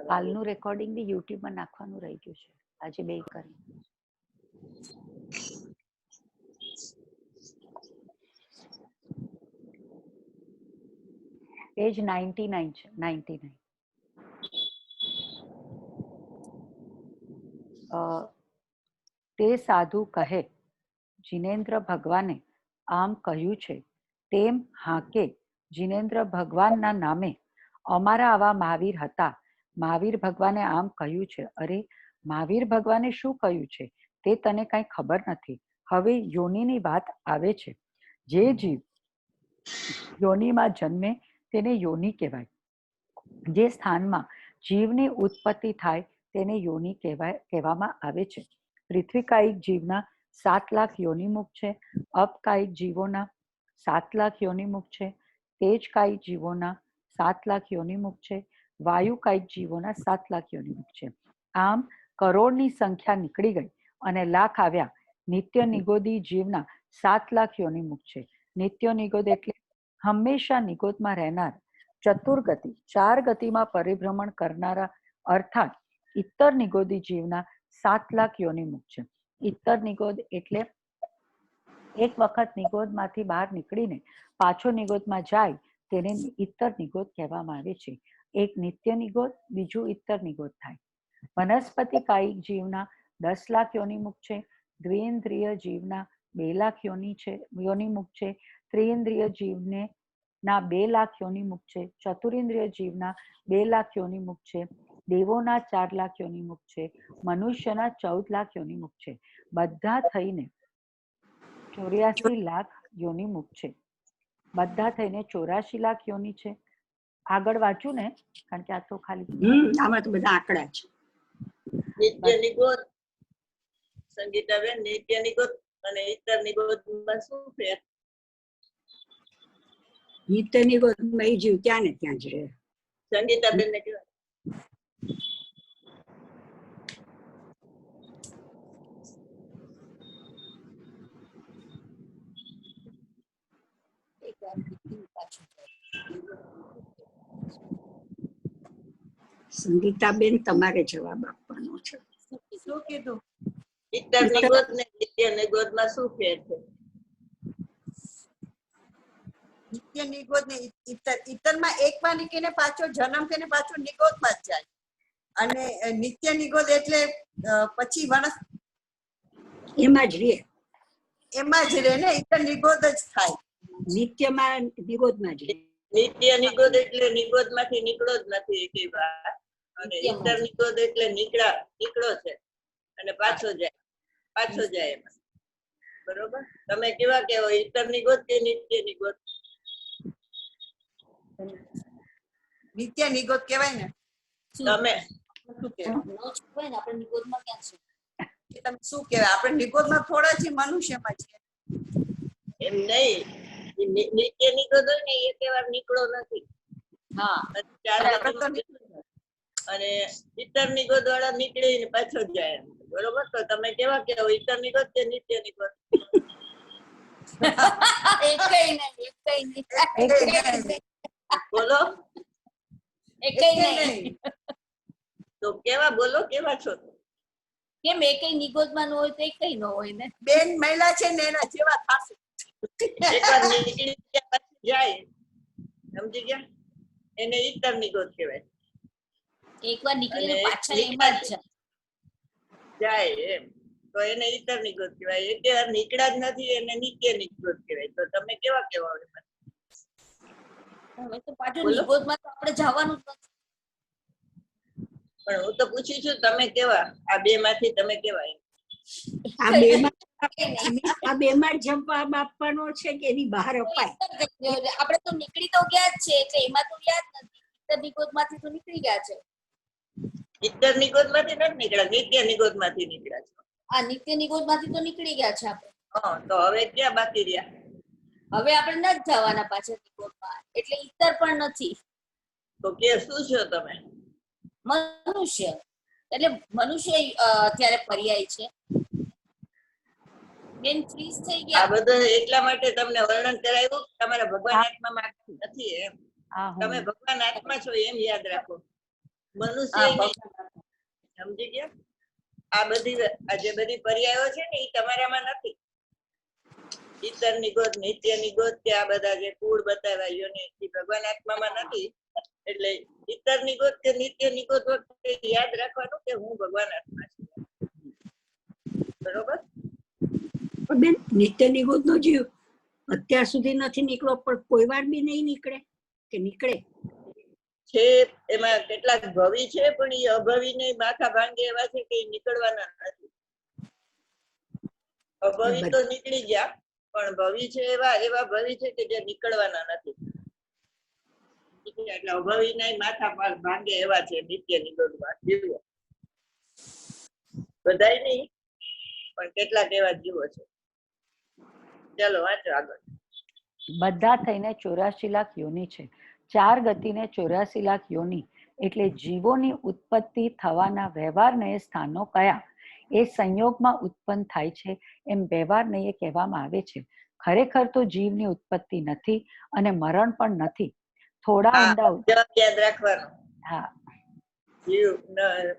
કાલનું રેકોર્ડિંગ બી યુટ્યુબ માં નાખવાનું રહી ગયું છે, આજે બે કરી. પેજ 99 છે, 99. તે સાધુ કહે, જીનેન્દ્ર ભગવાને આમ કહ્યું છે તેમ હાકે જીનેન્દ્ર ભગવાનના નામે અમારા આવા મહાવીર હતા. મહાવીર ભગવાને આમ કહ્યું છે. અરે મહાવીર ભગવાને શું કહ્યું છે તે તને કઈ ખબર નથી. હવે યોનિની વાત આવે છે. જે જીવ યોનિમાં જન્મે તેને યોનિ કહેવાય. જે સ્થાનમાં જીવની ઉત્પત્તિ થાય તેને યોનિ કહેવામાં આવે છે. પૃથ્વીકાયિક જીવના 7 લાખ યોનિમુખ છે. અપકાયિક જીવોના 7 લાખ યોનિમુખ છે. તેજકાયિક જીવોના 7 લાખ યોનિમુખ છે. વાયુકાયિક જીવોના 7 લાખ યોનિમુખ છે. આમ કરોડની સંખ્યા નીકળી ગઈ અને લાખ આવ્યા. નિત્ય નિગોદી જીવના 7 લાખ યોનિમુખ છે. નિત્ય નિગોદ એટલે હંમેશા નિગોદમાં રહેનાર, ચતુર્ગતિ 4 ગતિમાં પરિભ્રમણ કરનારા, અર્થાત ઇત્તર નિગોદી જીવના 7 લાખ યોનિમુખ છે. ઇત્તર નિગોદ એટલે એક વખત નિગોદમાંથી બહાર નીકળીને પાછો નિગોદમાં જાય તેને ઇત્તર નિગોદ કહેવામાં આવે છે. એક નિત્ય નિગોદ, બીજું ઇત્તર નિગોદ થાય. વનસ્પતિ કાયિક જીવના 10 લાખ યોનિમુખ છે. દ્વિઇન્દ્રિય જીવના 2 લાખ યોનિમુખ છે. ત્રિઇન્દ્રિય જીવને ના 2 લાખ યોનિમુખ છે. ચતુરિન્દ્રિય જીવના 2 લાખ યોનિમુખ છે. દેવોના 4 લાખ યોનિમુખ છે. મનુષ્યના 14 લાખ યોનિમુખ છે. બધા થઈને 84 લાખ યોનિમુખ છે. બધા થઈને 84 લાખ યોનિ છે. આગળ વાંચું ને, કારણ કે આ તો ખાલી આમાં તો બધા આંકડા છે. નિત્ય નિગોદ સંગીતાબેન, નિત્ય નિગોદ અને ઇત્તર નિગોદમાં શું ફેર? નિત્ય નિગોદમાં એ જીવ ત્યાં ને ત્યાં જ રહે. સંગીતાબેન ને કહેવાય. સંગીતાબેન તમારે જવાબ આપવાનો છે. શું કીધું? ઇત્તર નિગોદ ને નિત્ય નિગોદમાં શું ફેર છે? નિત્ય નિગોદ ને ઇત્તરમાં એકવાર નીકળીને પાછો જન્મ થઈને પાછો નિગોદમાં જ જાય. અને નિત્ય નિગોદ એટલે પછી એમાં જ રહે. એમાં જ રહે ને, ઇત્તર નિગોદ જ થાય. નિત્યમાં નિગોદમાં જ રહે. નિત્ય નિગોદ એટલે નિગોદમાંથી નીકળો જ નથી એકેય વાર. અને ઇત્તર નિગોદ એટલે નીકળો છે અને પાછો જાય એમાં. બરોબર? તમે કેવા કહેવો, ઇત્તર નિગોદ કે નિત્ય નિગોદ? નિત્ય નિગોદ કહેવાય ને. તમે શું કહેવાય? આપણે નિગોદમાં ક્યાં છે? તમે શું કહેવાય? આપણે નિગોદમાં થોડા છીએ, મનુષ્યમાં છીએ. એમ નહીં, નિત્ય નિગોદ હોય ને એ તહેવાર નીકળો નથી. હા, અને ઇત્તર નિગોદ વાળા નીકળીને પાછો જાય. બરોબર? તો તમે કેવા કહેવો, ઇત્તર નિગોદ કે નિત્ય નિગોદ? બોલો. તો કેવા બોલો, કેવા છો? કેમ એકઈ નિગોદમાં ન હોય તો એકઈ ન હોય ને? બેન મહિલા છે ને એના જેવા થાશે. એકવાર નીકળી જાય, સમજી ગયા? એને ઇત્તર નિગોદ કહેવાય. એકવાર નીકળીને પાછા એમાં જ જાય એમ તો એને ઇત્તર નિગોદ કહેવાય. એકવાર નીકળ્યા જ નથી એને નિત્ય નિગોદ કહેવાય. તો તમે કેવા કહેવા? હવે તો પાછું નિગોદમાં તો આપણે જવાનું જ નથી. પણ હું તો પૂછી છું, તમે કેવા? આ બે માંથી તમે કેવા? આ બેમાં જવાબ આપવાનો છે કે એની બહાર અપાય? આપણે તો નીકળી તો ગયા જ છે એટલે એમાં તો ગયા જ નથી. ઇત્તર નિગોદ માંથી તો નીકળી ગયા છે. ઇત્તર નિગોદ માંથી નથી નીકળ્યા, નિત્ય નિગોદ માંથી નીકળ્યા છે. આ નિત્ય નિગોદ માંથી તો નીકળી ગયા છે આપણે. તો હવે ક્યાં બાકી રહ્યા? હવે આપણે નથી જવાના પાછા નિગોદમાં, એટલે ઇત્તર પણ નથી. તો કે શું છો તમે? મનુષ્ય. એટલે મનુષ્ય અત્યારે પર્યાય છે. બેન ફ્રીઝ થઈ ગયા. આ બધું એટલા માટે તમને વર્ણન કરાવ્યું, તમારા ભગવાન આત્મામાં નથી એમ. તમે ભગવાન આત્મા છો એમ યાદ રાખો. મનુષ્ય નહીં. સમજી ગયા? આ જે બધી પર્યાયો છે ને એ તમારામાં નથી. ઈતર નિગોદ, નિત્ય નિગોદ કે આ બધા જે કુળ બતાવ્યા યોની એ ભગવાન આત્મામાં નથી. એટલે ઈતર નિગોદ કે નિત્ય નિગોદ વખતે યાદ રાખવાનું કે હું ભગવાન આત્મા છું. બરોબર? પણ બેન નિત્ય નિગોદ નો જીવ અત્યાર સુધી નથી નીકળ્યો, પણ કોઈ વાર બી નહીં નીકળે કે નીકળે છે. એમાં કેટલાક ભવી છે, પણ એ અભવી ને માથા ભાંગે એવા છે કે એ નીકળવાના નથી. અભવી તો નીકળી ગયા, પણ ભવી છે એવા ભવી છે કે જે નીકળવાના નથી. એટલે અભવી ના માથા ભાંગે એવા છે નિત્ય નિગોદમાં જીવો. બધાય નહીં, પણ કેટલાક એવા જીવો છે. ચાલો વાંચો આગળ. બધા થઈને 84 લાખ યોની છે. 4 ગતિને 84 લાખ યોની એટલે જીવોની ઉત્પત્તિ થવાના વ્યવહારને સ્થાનો કયા એ સંયોગમાં ઉત્પન્ન થાય છે એમ વ્યવહારને એ કહેવામાં આવે છે. ખરેખર તો જીવની ઉત્પત્તિ નથી અને મરણ પણ નથી. થોડા ઊંડા યાદ રાખવાનું. હા, જીવ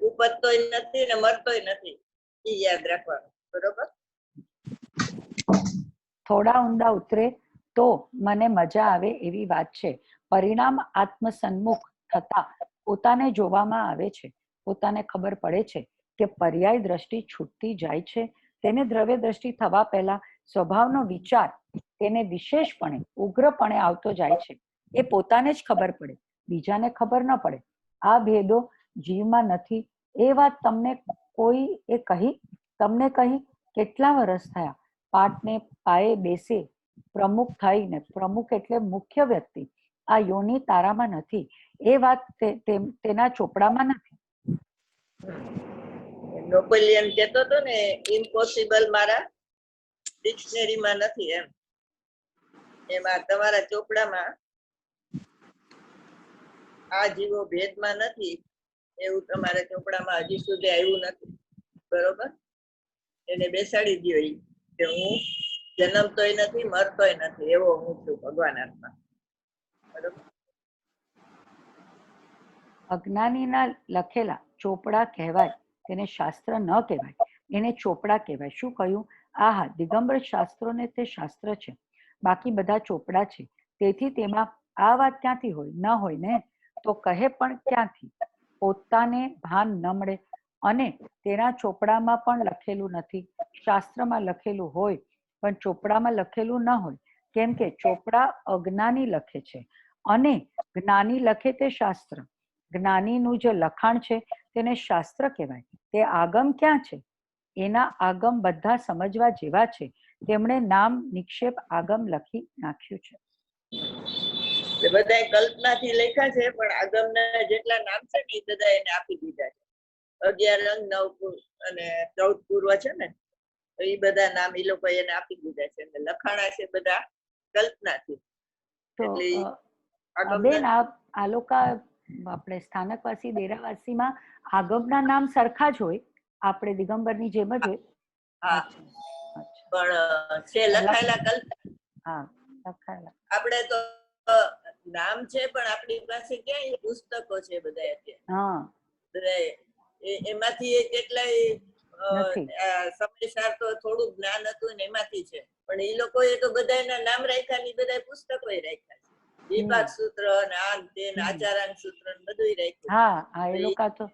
ઉપજતોય નથી ને મરતોય નથી, એ યાદ રાખવાનું. બરોબર? થોડા ઊંડા ઉતરે તો મને મજા આવે એવી વાત છે. પરિણામ આત્મસન્મુખ થતા પોતાને જોવામાં આવે છે. પોતાને ખબર પડે છે કે પર્યાય દ્રષ્ટિ છૂટતી જાય છે. તેને દ્રવ્ય દ્રષ્ટિ થવા પહેલા સ્વભાવનો વિચાર તેને વિશેષપણે ઉગ્રપણે આવતો જાય છે. એ પોતાને જ ખબર પડે, બીજાને ખબર ન પડે. આ ભેદો જીવમાં નથી એ વાત તમને કહી કેટલા વર્ષ થયા. પાઠને પાયે બેસે પ્રમુખ થઈને, પ્રમુખ એટલે મુખ્ય વ્યક્તિ, આ યોની તારામાં નથી એ વાત તેના ચોપડામાં નથી. નેપોલિયન કહેતો હતો ને, ઇમ્પોસિબલ મારા ડિક્શનરીમાં નથી. એમાં તમારા ચોપડામાં આ જીવો ભેદમાં નથી એવું તમારા ચોપડામાં હજી સુધી આવ્યું નથી. બરોબર? એને બેસાડી દો કે હું જન્મતોય નથી મરતોય નથી એવો હું છું ભગવાન આત્મા. બરોબર? અજ્ઞાનીના લખેલા ચોપડા કહેવાય, તેને શાસ્ત્ર ન કહેવાય, એને ચોપડા કહેવાય. શું કહ્યું? આહા, દિગંબર શાસ્ત્રોને તે શાસ્ત્ર છે, બાકી બધા ચોપડા છે. તેથી તેમાં આ વાત ક્યાંથી હોય? ન હોય ને તો કહે પણ ક્યાંથી? પોતાને ભાન ન મળે અને તેના ચોપડામાં પણ લખેલું નથી. શાસ્ત્રમાં લખેલું હોય પણ ચોપડામાં લખેલું ન હોય. કેમ કે ચોપડા અજ્ઞાની લખે છે અને જ્ઞાની લખે તે શાસ્ત્ર. જ્ઞાનીનું જે લખાણ છે તેને શાસ્ત્ર કહેવાય. તે આગમ ક્યાં છે? એના આગમ બધા સમજવા જેવા છે. તેમણે નામ નિક્ષેપ આગમ લખી નાખ્યું છે. બધા કલ્પનાથી લખ્યા છે, પણ આગમના જેટલા નામ છે ને એ બધા એને આપી દીધા છે. 11 અંગ 9 અને 14 પૂર્વ છે ને, તો એ બધા નામ એ લોકો એને આપી દીધા છે. લખાણા છે બધા કલ્પનાથી. બેન, આ લોકો આપણે સ્થાનકવાસી ડેરાવાસીમાં આગમના નામ સરખા જ હોય, આપણે દિગંબરની જેમ જ હોય. હા, પણ છે લખાયેલા કલ્પના. હા, લખાયેલા. આપણે તો નામ છે, પણ આપણી પાસે ક્યાં પુસ્તકો છે બધા અત્યારે. એમાંથી કેટલાય સમયસાર તો થોડું જ્ઞાન હતું ને એમાંથી છે, પણ એ લોકોએ તો બધા નામ રાખ્યા ને બધા પુસ્તકો રાખ્યા છે. વિપાક સૂત્ર ને આન તેન આચારાન સૂત્ર બધું રાખ્યું. હા, એ લોકો તો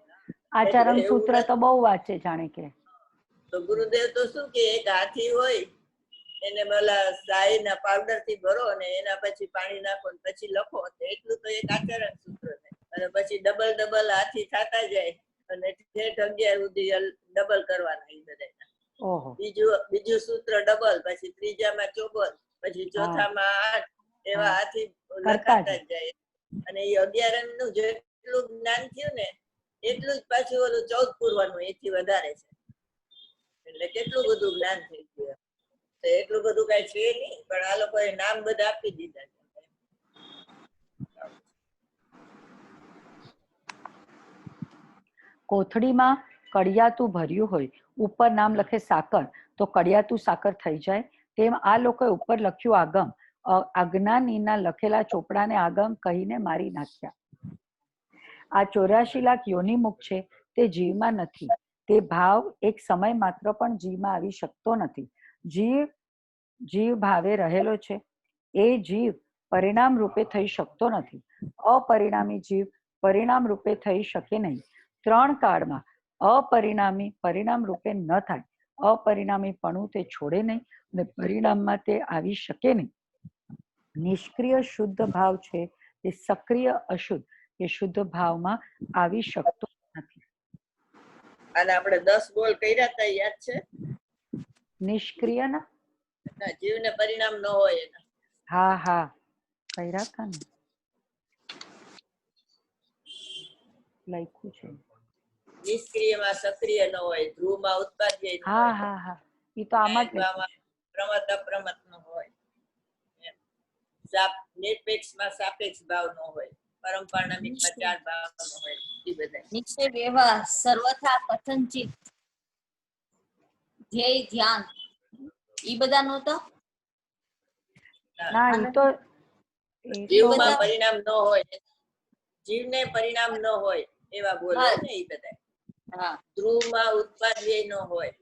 આચારણ સૂત્ર તો બહુ વાંચે જાણે કે. તો ગુરુદેવ તો શું કે એક હાથી હોય એને પેલા સાઈ ના પાવડર થી ભરો અને એના પછી પાણી નાખો ને પછી લખો, એટલું તો એક આચરણ સૂત્ર થાય. અને પછી ડબલ હાથી થતા જાય અને ઠેઠ 11 સુધી ડબલ કરવાના એ બધા. બીજું સૂત્ર ડબલ, પછી ત્રીજામાં 94, પછી ચોથામાં 8, એવા હાથી લખાતા જાય. અને એ 11 નું જેટલું જ્ઞાન થયું ને એટલું જ પાછું ઓલું 14 પૂર્વનું એથી વધારે છે. એટલે કેટલું બધું જ્ઞાન થઈ ગયું. એટલું બધું કઈ છે નહીં, પણ આ લોકોએ નામ બધા આપી દીધા છે. કોથળીમાં કડિયાતું ભર્યું હોય, ઉપર નામ લખે સાકર, તો કડિયાતું સાકર થઈ જાય. તેમ આ લોકોએ ઉપર લખ્યું આગમ. અજ્ઞાનીના લખેલા ચોપડાને આગમ કહીને મારી નાખ્યા. આ 84 લાખ યોનિમુખ છે તે જીવમાં નથી. તે ભાવ એક સમય માત્ર પણ જીવમાં આવી શકતો નથી. જીવ ભાવે રહેલો છે. એ જીવ પરિણામ રૂપે થઈ શકતો નથી. અપરિણામી જીવ પરિણામ રૂપે થઈ શકે નહીં. 3 કાળમાં અપરિણામી પરિણામ રૂપે ન થાય. અપરિણામીપણું તે છોડે નહીં અને પરિણામમાં તે આવી શકે નહીં. નિષ્ક્રિય શુદ્ધ ભાવ છે તે સક્રિય અશુદ્ધ કે શુદ્ધ ભાવમાં આવી શકતો નથી. અને આપણે 10 બોલ કર્યા હતા, યાદ છે? નિષ્ક્રિય ના જીવને પરિણામ ન હોય એના. હા કર્યા હતા ને, લખ્યું છે. નિષ્ક્રિયમાં સક્રિય ન હોય, ધ્રુવમાં ઉત્પાદ્ય ન હોય, હા એ તો આમાં જ લખ્યું છે. પ્રમત અપ્રમત ન હોય, નિરપેક્ષમાં સાપેક્ષ ભાવ ન હોય, પરમપારણામિકમાં 4 ભાવ ન હોય. એ બધા નિશ્ચય વ્યવહાર સર્વથા કથનચિત ધ્યેય ધ્યાન ઈ બધા નહોતા. ના એ તો જીવમાં પરિણામ ન હોય, જીવને પરિણામ ન હોય એવા બોલ ને એ બધા. હા, ધ્રુવમાં ઉત્પાદ્ય ન હોય,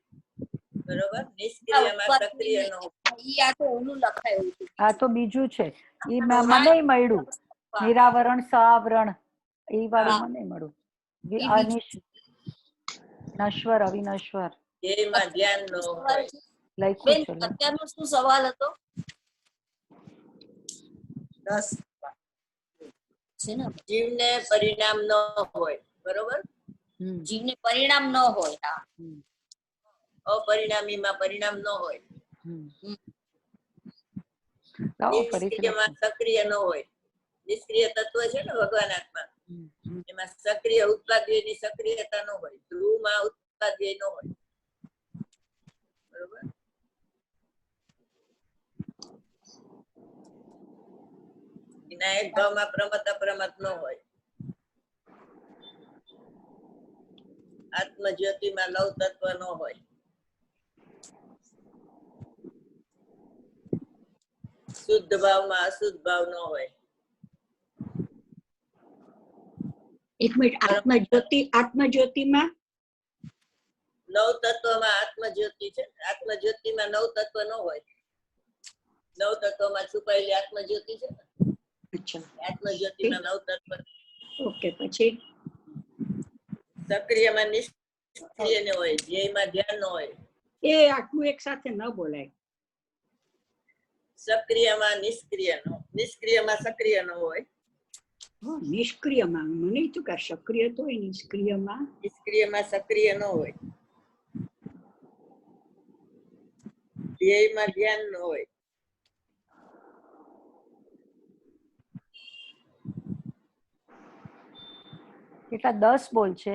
બરોબર. નિષ્ક્રિયમાં સક્રિય ન હોય. ઈ આ તો ઓલું લખાયું હતું. આ તો બીજું છે. એ મને મળ્યું નિરાવરણ સાવરણ એ વાળું મને મળ્યું. નશ્વર અવિનશ્વર ધ્યેયમાં ધ્યાન ન હોય. લખ્યું છે. અત્યારનો શું સવાલ હતો? 10 છે ને. જીવને પરિણામ ન હોય, બરોબર. જીવને પરિણામ ન હોય. હા, અપરિણામીમાં પરિણામ ન હોય. નિષ્ક્રિયમાં સક્રિય ન હોય. નિષ્ક્રિય તત્વ છે ને ભગવાન આત્મા, એમાં સક્રિય ઉત્પાદ્યની સક્રિયતા ન હોય. ધ્રુવમાં ઉત્પાદ્ય ન હોય, બરોબર. એના એક ભાવમાં પ્રમત અપ્રમત ન હોય. આત્મજ્યોતિમાં નવ તત્વ ન હોય. શુદ્ધ ભાવમાં અશુદ્ધ ભાવ ન હોય. એક મિનિટ, આત્મજ્યોતિમાં 9 તત્વમાં આત્મજ્યોતિ છે. આત્મજ્યોતિમાં 9 તત્વ ન હોય. 9 તત્વમાં છુપાયેલી આત્મજ્યોતિ છે ને. અચ્છા, આત્મજ્યોતિમાં 9 તત્વ. ઓકે. પછી સક્રિયમાં નિષ્ક્રિય ન હોય, ધ્યેયમાં ધ્યાન ન હોય. એ આટલું એક સાથે ન બોલાય. સક્રિયમાં નિષ્ક્રિય ન, નિષ્ક્રિયમાં સક્રિય ન હોય. નિષ્ક્રિયમાં મને તો કે સક્રિય તો હોય, નિષ્ક્રિયમાં સક્રિય ન હોય. ધ્યેયમાં ધ્યાન ન હોય. કેટલા 10 બોલ છે?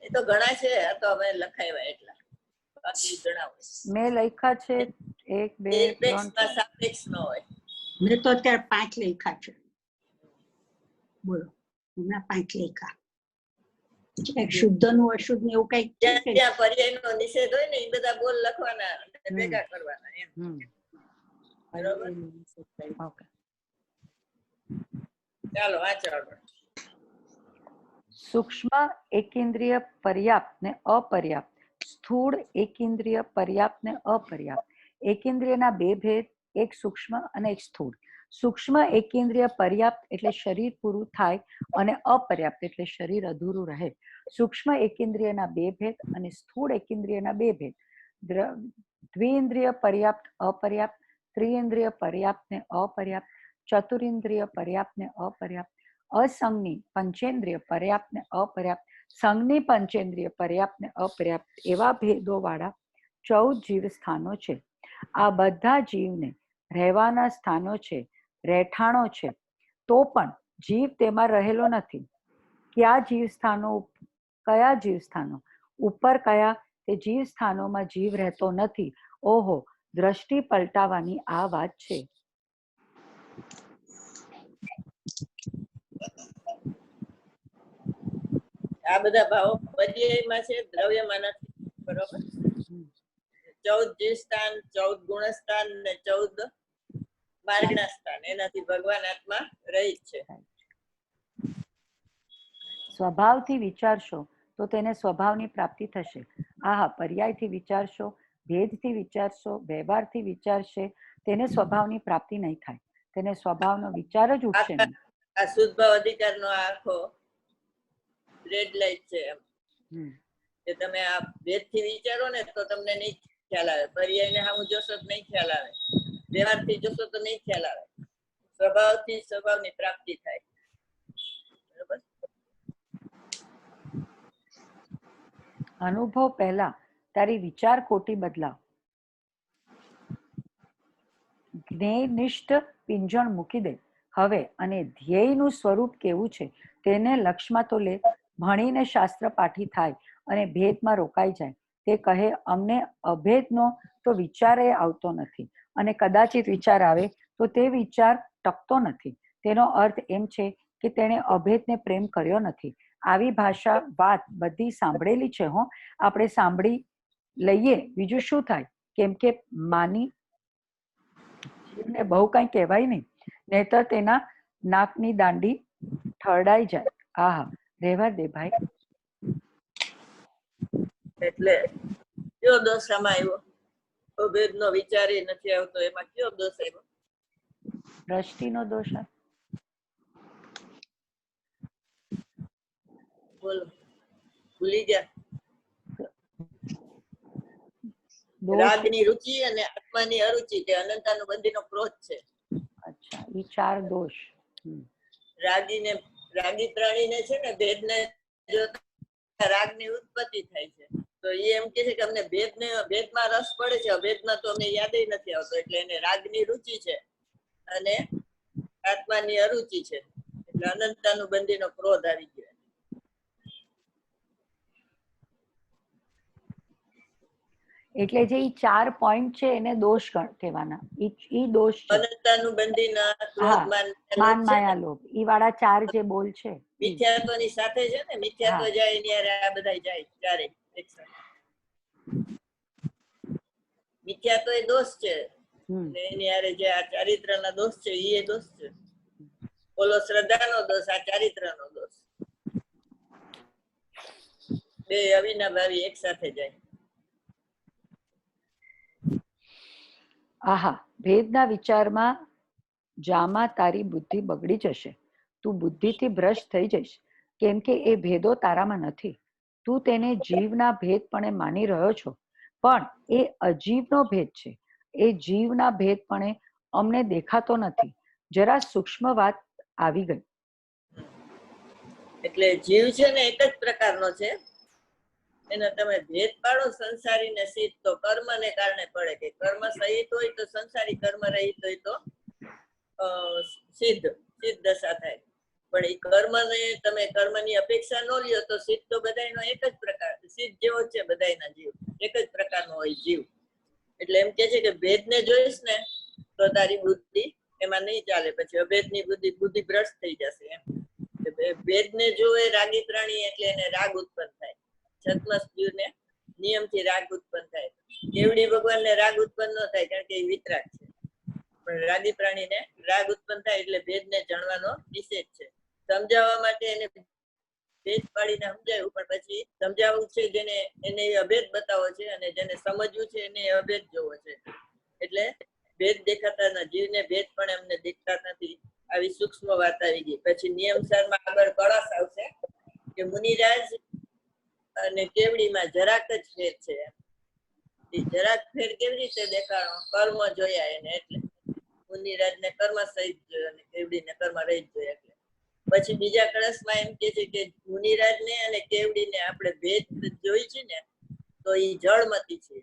એ તો ઘણા છે. આ તો અમે લખાવ્યા એટલા. બાકી ઘણા હોય. મેં લખ્યા છે 1 2 નિરપેક્ષમાં 3 સાપેક્ષ ન હોય. મેં તો અત્યારે 5 લખ્યા છે. બોલો, હમણાં 5 લખ્યા. શુદ્ધ નું અશુદ્ધ ને એવું કઈ જ્યાં પર્યાયનો નિષેધ હોય ને એ બધા બોલ લખવાના અને ભેગા કરવાના એમ. બરોબર. ઓકે. ચાલો વાંચો આગળ. સૂક્ષ્મ એકેન્દ્રિય પર્યાપ્ત ને અપર્યાપ્ત, સ્થૂળ એકેન્દ્રિય પર્યાપ્ત ને અપર્યાપ્ત. એકેન્દ્રિયના 2 ભેદ, એક સૂક્ષ્મ અને એક સ્થૂળ. સૂક્ષ્મ એકેન્દ્રિય પર્યાપ્ત એટલે શરીર પૂરું થાય અને અપર્યાપ્ત એટલે શરીર અધૂરું રહે. સૂક્ષ્મ એકેન્દ્રિયના 2 ભેદ અને સ્થૂળ એકેન્દ્રિયના 2 ભેદ. દ્વિઇન્દ્રિય પર્યાપ્ત અપર્યાપ્ત, ત્રિઇન્દ્રિય પર્યાપ્ત ને અપર્યાપ્ત, ચતુરિન્દ્રિય પર્યાપ્ત ને અપર્યાપ્ત, અસંગની પંચેન્દ્રિય પર્યાપ્ત ને અપર્યાપ્ત, સંઘની પંચેન્દ્રિય પર્યાપ્ત ને અપર્યાપ્ત એવા ભેદો વાળા 14 જીવ સ્થાનો છે. આ બધા જીવને રહેવાના સ્થાનો છે, રહેઠાણો છે. તો પણ જીવ તેમાં રહેલો નથી. કયા જીવ સ્થાનો ઉપર કયા તે જીવ સ્થાનોમાં જીવ રહેતો નથી. ઓહો, દ્રષ્ટિ પલટાવાની આ વાત છે. આ બધા ભાવો પર્યાયમાં છે, દ્રવ્યમાં નથી. બરોબર. 14 જીવ સ્થાન, 14 ગુણ સ્થાન ને 14 માર્ગના સ્થાન. એનાથી ભગવાન આત્મા રહિત છે. સ્વભાવથી વિચારશો તો તેને સ્વભાવની પ્રાપ્તિ થશે. આહા, પર્યાયથી વિચારશો, ભેદથી વિચારશો, વ્યવહારથી વિચારશે, તેને સ્વભાવની પ્રાપ્તિ નહીં થાય. તેને સ્વભાવનો વિચાર જ ઉઠશે નહીં. આ શુદ્ધ ભાવ અધિકારનો આખો રેડ લાઈટ છે એમ કે તમે આ ભેદથી વિચારો ને તો તમને નહીં ખ્યાલ આવે, પર્યાયને સામું જોશો તો નહીં ખ્યાલ આવે, વ્યવહારથી જોશો તો નહીં ખ્યાલ આવે. સ્વભાવથી સ્વભાવની પ્રાપ્તિ થાય. બરોબર. અનુભવ પહેલા તારી વિચાર કોટી બદલાવ. જ્ઞેયનિષ્ઠ પિંજણ મૂકી દે હવે અને ધ્યેયનું સ્વરૂપ કેવું છે તેને લક્ષમાં તો લે. ભણીને શાસ્ત્ર પાઠી થાય અને ભેદમાં રોકાઈ જાય. તે કહે અમને અભેદનો તો વિચાર આવતો નથી, અને કદાચિત વિચાર આવે તો તે વિચાર ટકતો નથી. તેનો અર્થ એમ છે કે તેણે અભેદને પ્રેમ કર્યો નથી. આવી ભાષા વાત બધી સાંભળેલી છે હો, આપણે સાંભળી લઈએ, બીજું શું થાય. કેમ કે માની જીવને બહુ કઈ કહેવાય નહીં, નહીતર તેના નાકની દાંડી ઠરડાઈ જાય. આહા, રહેવા દે ભાઈ. એટલે કયો દોષ આમાં આવ્યો? અભેદનો વિચાર નથી આવતો, એમાં કયો દોષ આવ્યો? દ્રષ્ટિનો દોષ. બોલો, ભૂલી ગયા? રાગની રુચિ અને આત્માની અરુચિ તે અનંતાનુબંધીનો ક્રોધ છે. અચ્છા, એ 4 દોષ. રાગી પ્રાણીને છે ને ભેદને જોતા રાગની ઉત્પત્તિ થાય છે, તો એ એમ કે છે કે અમને ભેદમાં રસ પડે છે, અભેદમાં તો અમને યાદ નથી આવતો. એટલે એને રાગની રુચિ છે અને આત્માની અરુચિ છે, એટલે અનંતાનુબંધીનો ક્રોધ આવી ગયો. એટલે જે 4 પોઈન્ટ છે એને દોષ કહેવાના. ઈ દોષ છે. અનંતાનુબંધીના ક્રોધ, માન, માયા, લોભ, ઈ વાળા 4 જે બોલ છે. મિથ્યાત્વની સાથે છે ને, મિથ્યાત્વ જાય એની હારે આ બધા જાય ચારે એકસાથે. મિથ્યાત્વ એ દોષ છે, એની હારે જે આ ચારિત્રના દોષ છે એ દોષ છે. ઓલો શ્રદ્ધાનો દોષ, આ ચારિત્રનો દોષ. બે અવિનાભાવી એક સાથે જાય. આહા, ભેદના વિચારમાં જામાં તારી બુદ્ધિ બગડી જશે. તું બુદ્ધિથી ભ્રષ્ટ થઈ જઈશ, કેમ કે એ ભેદો તારામાં નથી. તું તેને જીવના ભેદપણે માની રહ્યો છો, પણ એ અજીવનો ભેદ છે. એ જીવના ભેદપણે અમને દેખાતો નથી. જરા સૂક્ષ્મ વાત આવી ગઈ. એટલે જીવ છે ને એક જ પ્રકારનો છે. એનો તમે ભેદ પાડો સંસારી ને સિદ્ધ, તો કર્મને કારણે પડે. કે કર્મ સહિત હોય તો સંસારી, કર્મ રહિત હોય તો સિદ્ધ દશા થાય. પણ એ કર્મને તમે કર્મની અપેક્ષા ન લ્યો તો સિદ્ધ તો બધાયનો એક જ પ્રકાર, સિદ્ધ જેવો છે બધાયના જીવ, એક જ પ્રકારનો હોય જીવ. એટલે એમ કે છે કે ભેદને જોઈશ ને તો તારી બુદ્ધિ એમાં નહીં ચાલે, પછી અભેદની બુદ્ધિ ભ્રષ્ટ થઈ જશે. એમ ભેદને જોવે રાગી પ્રાણી એટલે એને રાગ ઉત્પન્ન થાય. છદ્મસ્યુને નિયમથી રાગ ઉત્પન્ન થાય. કેવડી ભગવાનને રાગ ઉત્પન્ન ન થાય, કારણ કે એ વિતરાગ છે. પણ રાગી પ્રાણીને રાગ ઉત્પન્ન થાય એટલે ભેદને જાણવાનો નિષેધ છે. સમજાવવા માટે એને ભેદ પાડીને સમજાવ્યું, પણ પછી સમજાવવું છે જેને એને અભેદ બતાવો છે, અને જેને સમજવું છે એને અભેદ જોવો છે. એટલે ભેદ દેખાતા જીવને ભેદ પણ એમને દેખતા નથી. આવી સૂક્ષ્મ વાત આવી ગઈ. પછી નિયમસારમાં આગળ કળશ આવશે કે મુનિરાજ અને કેવડીમાં જરાક જ ફેર છે. એ જરાક ફેર કેવી રીતે દેખાણો? કર્મ જોયા એને. એટલે મુનિરાજ ને કર્મ સહિત જોયો અને કેવડી ને કર્મ રહિત જોયા. એટલે પછી બીજા કળશમાં એમ કે છે કે મુનિરાજ ને અને કેવડી ને આપણે ભેદ જોઈ છે ને તો એ જળમતી છે.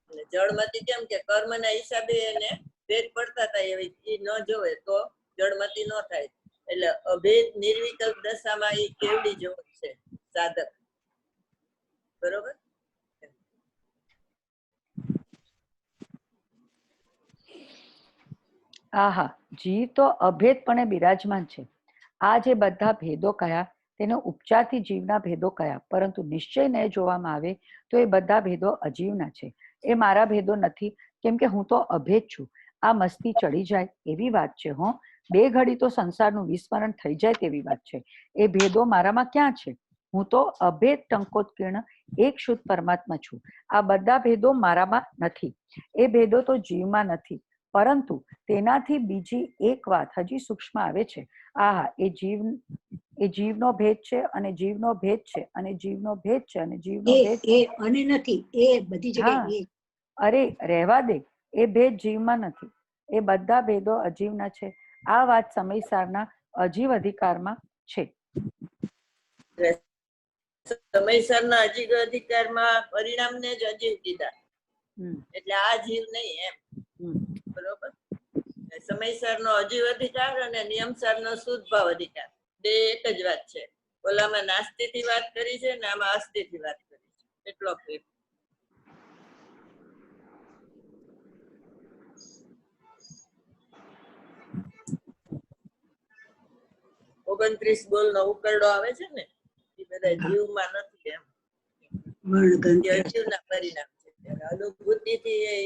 એટલે જળમતી કેમ કે કર્મના હિસાબે એને ભેદ પડતા થાય, એવી એ ન જોવે તો જળમતી ન થાય. એટલે અભેદ નિર્વિકલ્પ દશામાં એ કેવડી જેવો છે સાધક. બરોબર. આહા, જીવ તો અભેદપણે બિરાજમાન છે. આ જે બધા ભેદો કયા તેનો ઉપચારથી જીવના ભેદો કયા, પરંતુ નિશ્ચય ન જોવામાં આવે તો એ બધા ભેદો અજીવના છે. એ મારા ભેદો નથી, કેમ કે હું તો અભેદ છું. આ મસ્તી ચડી જાય એવી વાત છે હો. બે ઘડી તો સંસારનું વિસ્મરણ થઈ જાય તેવી વાત છે. એ ભેદો મારામાં ક્યાં છે? હું તો અભેદ ટંકોત્કીર્ણ એક શુદ્ધ પરમાત્મા છું. આ બધા ભેદો મારામાં નથી. એ ભેદો તો જીવમાં નથી, પરંતુ તેનાથી બીજી એક વાત હજી સૂક્ષ્મ આવે છે. આહા, એ જીવનો ભેદ છે અને જીવનો ભેદ છે અને જીવનો ભેદ છે અને જીવનો ભેદ છે. એ અને નથી, એ બધી જગ્યાએ એ. અરે રહેવા દે, એ ભેદ જીવમાં નથી. એ બધા ભેદો અજીવના છે. આ વાત સમયસારના અજીવ અધિકારમાં છે. સમયસરના અજીવ અધિકારમાં પરિણામને જ અજીવ કીધા, એટલે આ જીવ નહીં એમ. બરોબર. સમયસરનો અજીવ અધિકાર અને નિયમસરનો શુદ્ધ ભાવ અધિકાર બે એક જ વાત છે. ઓલામાં નાસ્તિથી વાત કરી છે ને આમાં અસ્તિથી વાત કરી છે, એટલો ફેર. ઓગણત્રીસ બોલ નો ઉકરડો આવે છે ને, એ બધા જીવમાં નથી એમ, અજીવના પરિણામ છે. અનુભૂતિથી એ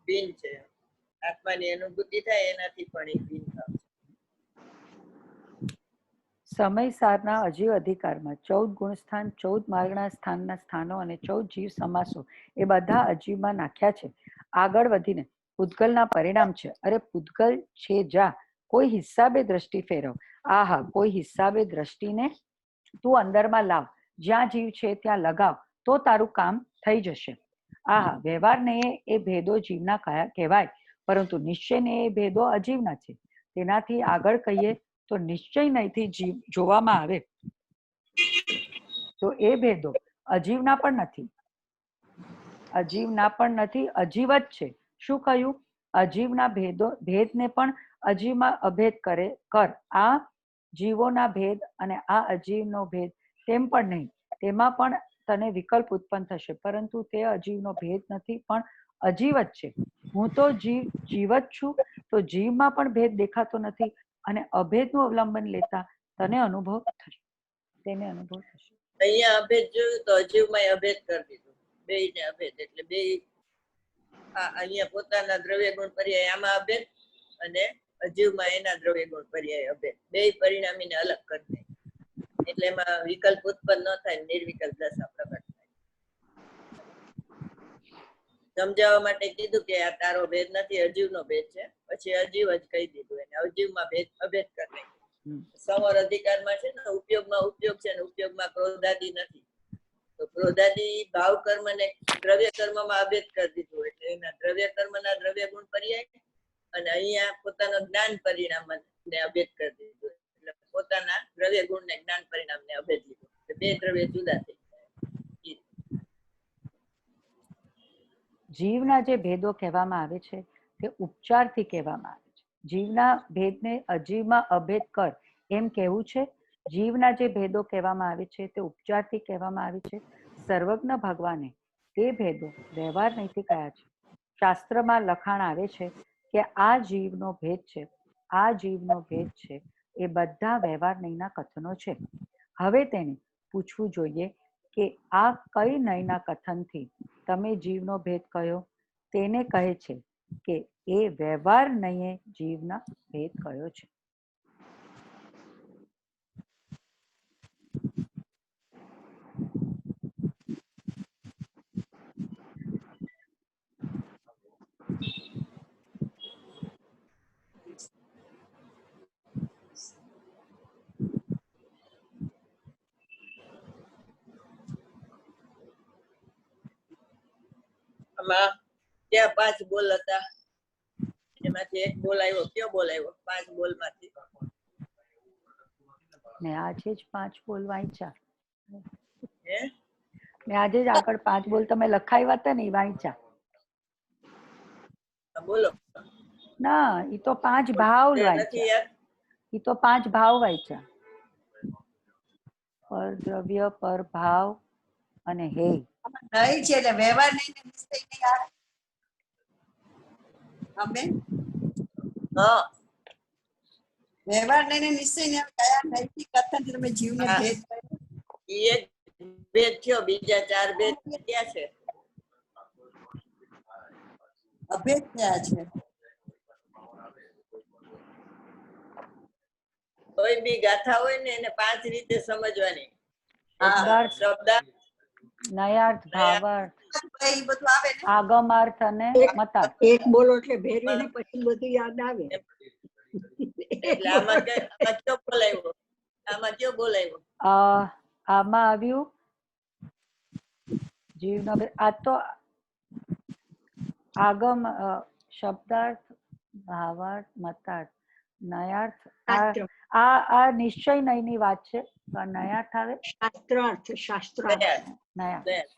ભિન્ન છે. આત્માની અનુભૂતિ થાય એનાથી પણ એ ભિન્ન ભાવ છે. સમય સારના અજીવ અધિકારમાં 14 ગુણસ્થાન, 14 માર્ગના સ્થાનના સ્થાનો અને 14 જીવ સમાસો એ બધા અજીવમાં નાખ્યા છે. આગળ વધીને પૂતગલના પરિણામ છે. અરે પૂતગલ છે જા, કોઈ હિસાબે દ્રષ્ટિ ફેરવ. આહા, કોઈ હિસાબે દ્રષ્ટિને તું અંદરમાં લાવ, જ્યાં જીવ છે ત્યાં લગાવ, તો તારું કામ થઈ જશે. આહા, વ્યવહારને એ ભેદો જીવના કહેવાય, પરંતુ નિશ્ચયને એ ભેદો અજીવના છે. તેનાથી આગળ કહીએ તો નિશ્ચય નહીંથી જીવ જોવામાં આવે તો એ ભેદો અજીવના પણ નથી. અજીવના પણ નથી, અજીવ જ છે. શું કહ્યું? અજીવના ભેદને પણ અજીવમાં અભેદ કર. આ જીવોના ભેદ અને આ અજીવનો ભેદ તેમ પણ નહીં. તેમાં પણ તને વિકલ્પ ઉત્પન્ન થશે, પરંતુ તે અજીવનો ભેદ નથી, પણ અજીવ જ છે. હું તો જીવ જ છું, તો જીવમાં પણ ભેદ દેખાતો નથી, અને અભેદનું અવલંબન લેતા તેને અનુભવ થશે. અહીંયા અભેદ જોયું તો અજીવમાં અભેદ કરી દીધું, બેયને અભેદ. એટલે બે અહીંયા પોતાના દ્રવ્ય ગુણ પર્યાય આમાં અભેદ અને અજીવમાં એના દ્રવ્ય ગુણ પર્યાય અભેદ, બે પરિણામીને અલગ કરી દે. એટલે એમાં વિકલ્પ ઉત્પન્ન ન થાય, નિર્વિકલ્પ દશા પ્રગટ થાય. સમજાવવા માટે કીધું કે આ તારો ભેદ નથી, અજીવનો ભેદ છે. પછી અજીવ જ કહી દીધું એને, અજીવમાં અભેદ કરી નાખ્યું. સંવર અધિકારમાં છે ને ઉપયોગમાં ઉપયોગ છે ને ઉપયોગમાં ક્રોધાદી નથી, તો ક્રોધાદી ભાવ કર્મ ને દ્રવ્ય કર્મમાં અભેદ કરી દીધું. એટલે એના દ્રવ્ય કર્મના દ્રવ્ય ગુણ પર્યાય અને અહીંયા પોતાનો જ્ઞાન પરિણામ ને અભેદ કરી દીધું. એટલે પોતાના દ્રવ્ય ગુણ ને જ્ઞાન પરિણામ ને અભેદ લીધું. બે દ્રવ્ય જુદા થઈ ગયા. જીવના જે ભેદો કહેવામાં આવે છે તે ઉપચારથી કહેવામાં આવે છે. જીવના ભેદને અજીવમાં અભેદ કર એમ કહેવું છે. જીવના જે ભેદો કહેવામાં આવે છે તે ઉપચારથી કહેવામાં આવે છે. સર્વજ્ઞ ભગવાને તે ભેદો વ્યવહાર નહીંથી કયા છે. શાસ્ત્રમાં લખાણ આવે છે કે આ જીવનો ભેદ છે, આ જીવનો ભેદ છે, એ બધા વ્યવહાર નહીંના કથનો છે. હવે તેને પૂછવું જોઈએ કે આ કઈ નયના કથનથી તમે જીવનો ભેદ કયો? તેને કહે છે કે એ વ્યવહાર નયે જીવના ભેદ કયો છે. આમાં ત્યાં 5 બોલ હતા, એમાંથી એક બોલ આવ્યો. કયો બોલ આવ્યો? 5 બોલ માંથી ને આજે જ 5 બોલ વાંચ્યા. હે ને આજે જ આગળ 5 બોલ તમે લખાવ્યા હતા ને એ વાંચ્યા. બોલો ના, એ તો 5 ભાવ વાંચ્યા. એ તો 5 ભાવ વાંચ્યા. પર દ્રવ્ય, પર ભાવ અને હે. નહીં છે એટલે વ્યવહાર નહીં ને નિશ્ચય નહીં આવે. અમે હા, વ્યવહાર નહીં ને નિશ્ચય નહીં આવે. કયા નૈતિક કથનથી તમે જીવને ભેદ કર્યો? ઈ એક ભેદ થયો, બીજા 4 ભેદ ક્યાં છે? અભેદ થયા છે. કોઈ બી ગાથા હોય ને એને 5 રીતે સમજવાની. શબ્દાર્થ, શબ્દાર્થ, નયાર્થ, ભાવાર્થ, એ બધું આવે ને. આગમાર્થ અને મતાર્થ. એક બોલો એટલે ભેરવીને પછી બધું યાદ આવે. એટલે આમાં કયો બોલાવ્યો? આમાં કયો બોલાવ્યો? આમાં આવ્યું જીવનો ભેદ. આ તો આગમ, શબ્દાર્થ, ભાવાર્થ, મતાર્થ, નયાર્થ. આ નિશ્ચય નયની વાત છે. નયાર્થ આવે શાસ્ત્રાર્થ. શાસ્ત્રાર્થ. નયાર્થ.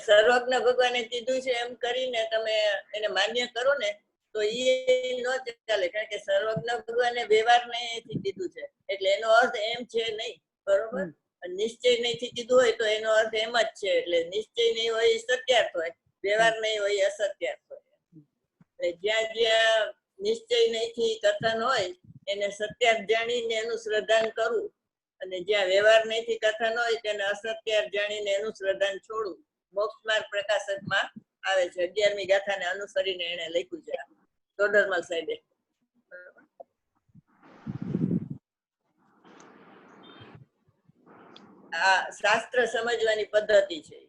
સર્વજ્ઞ ભગવાને કીધું છે એમ કરીને તમે એને માન્ય કરો ને તો એ ન ચાલે, કારણ કે સર્વજ્ઞ ભગવાને વ્યવહાર નહીં કીધું છે એટલે એનો અર્થ એમ છે નહીં. બરોબર? નિશ્ચય નહીં કીધું હોય તો એનો અર્થ એમ જ છે. એટલે નિશ્ચય નહીં હોય એ સત્યાર્થ હોય, વ્યવહાર નહીં હોય એ અસત્યાર્થ હોય. એટલે જ્યાં જ્યાં નિશ્ચય નહીં કથન હોય એને સત્યાર્થ જાણીને એનું શ્રદ્ધાન કરવું, અને જ્યાં વ્યવહાર નહીં કથન હોય તેને અસત્યાર્થ જાણીને એનું શ્રદ્ધાન છોડવું. મોક્ષ માર્ગ પ્રકાશકમાં આવે છે. 11મી ગાથાને અનુસરીને એને લખ્યું છે ટોડરમલ સાહેબે. આ શાસ્ત્ર સમજવાની પદ્ધતિ છે.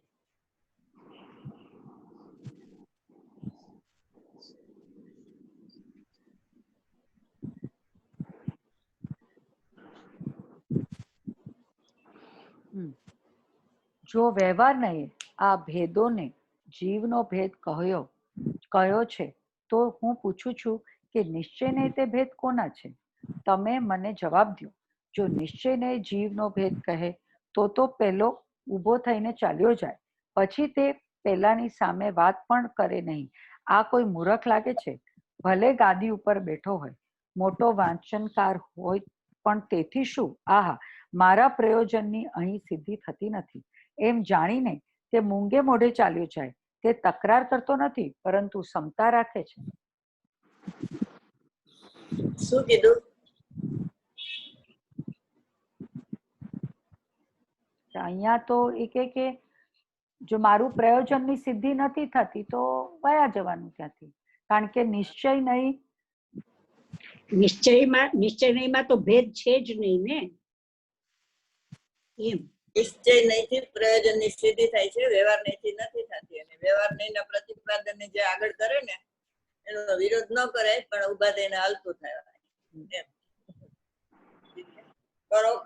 જો વ્યવહાર નહીં આ ભેદોને જીવનો ભેદ કયો છે, તો હું પૂછું છું કે નિશ્ચયને તે ભેદ કોના છે? તમે મને જવાબ દો. જો નિશ્ચયને જીવનો ભેદ કહે તો પેલો ઊભો થઈને ચાલ્યો જાય, પછી તે પેલાની સામે વાત પણ કરે નહીં. આ કોઈ મૂર્ખ લાગે છે? ભલે ગાદી ઉપર બેઠો હોય, મોટો વાંચનકાર હોય, પણ તેથી શું? આહા, મારા પ્રયોજનની અહીં સિદ્ધિ થતી નથી એમ જાણીને તે મૂંગે મોઢે ચાલ્યો જાય. તે તકરાર કરતો નથી, પરંતુ ક્ષમતા રાખે છે. શું કીધું? અહીંયા તો એ કે જો મારું પ્રયોજનની સિદ્ધિ નથી થતી તો વયા જવાનું ત્યાંથી, કારણ કે નિશ્ચય નિશ્ચયમાં તો ભેદ છે જ નહીં ને. એમ નિશ્ચય નહીંથી પ્રયોજનની સિદ્ધિ થાય છે, વ્યવહાર નહીંથી નથી થતી. અને વ્યવહાર નહીંના પ્રતિપાદનને જે આગળ કરે ને એનો વિરોધ ન કરે પણ ઉભા થઈને હાલતું થાય. એમ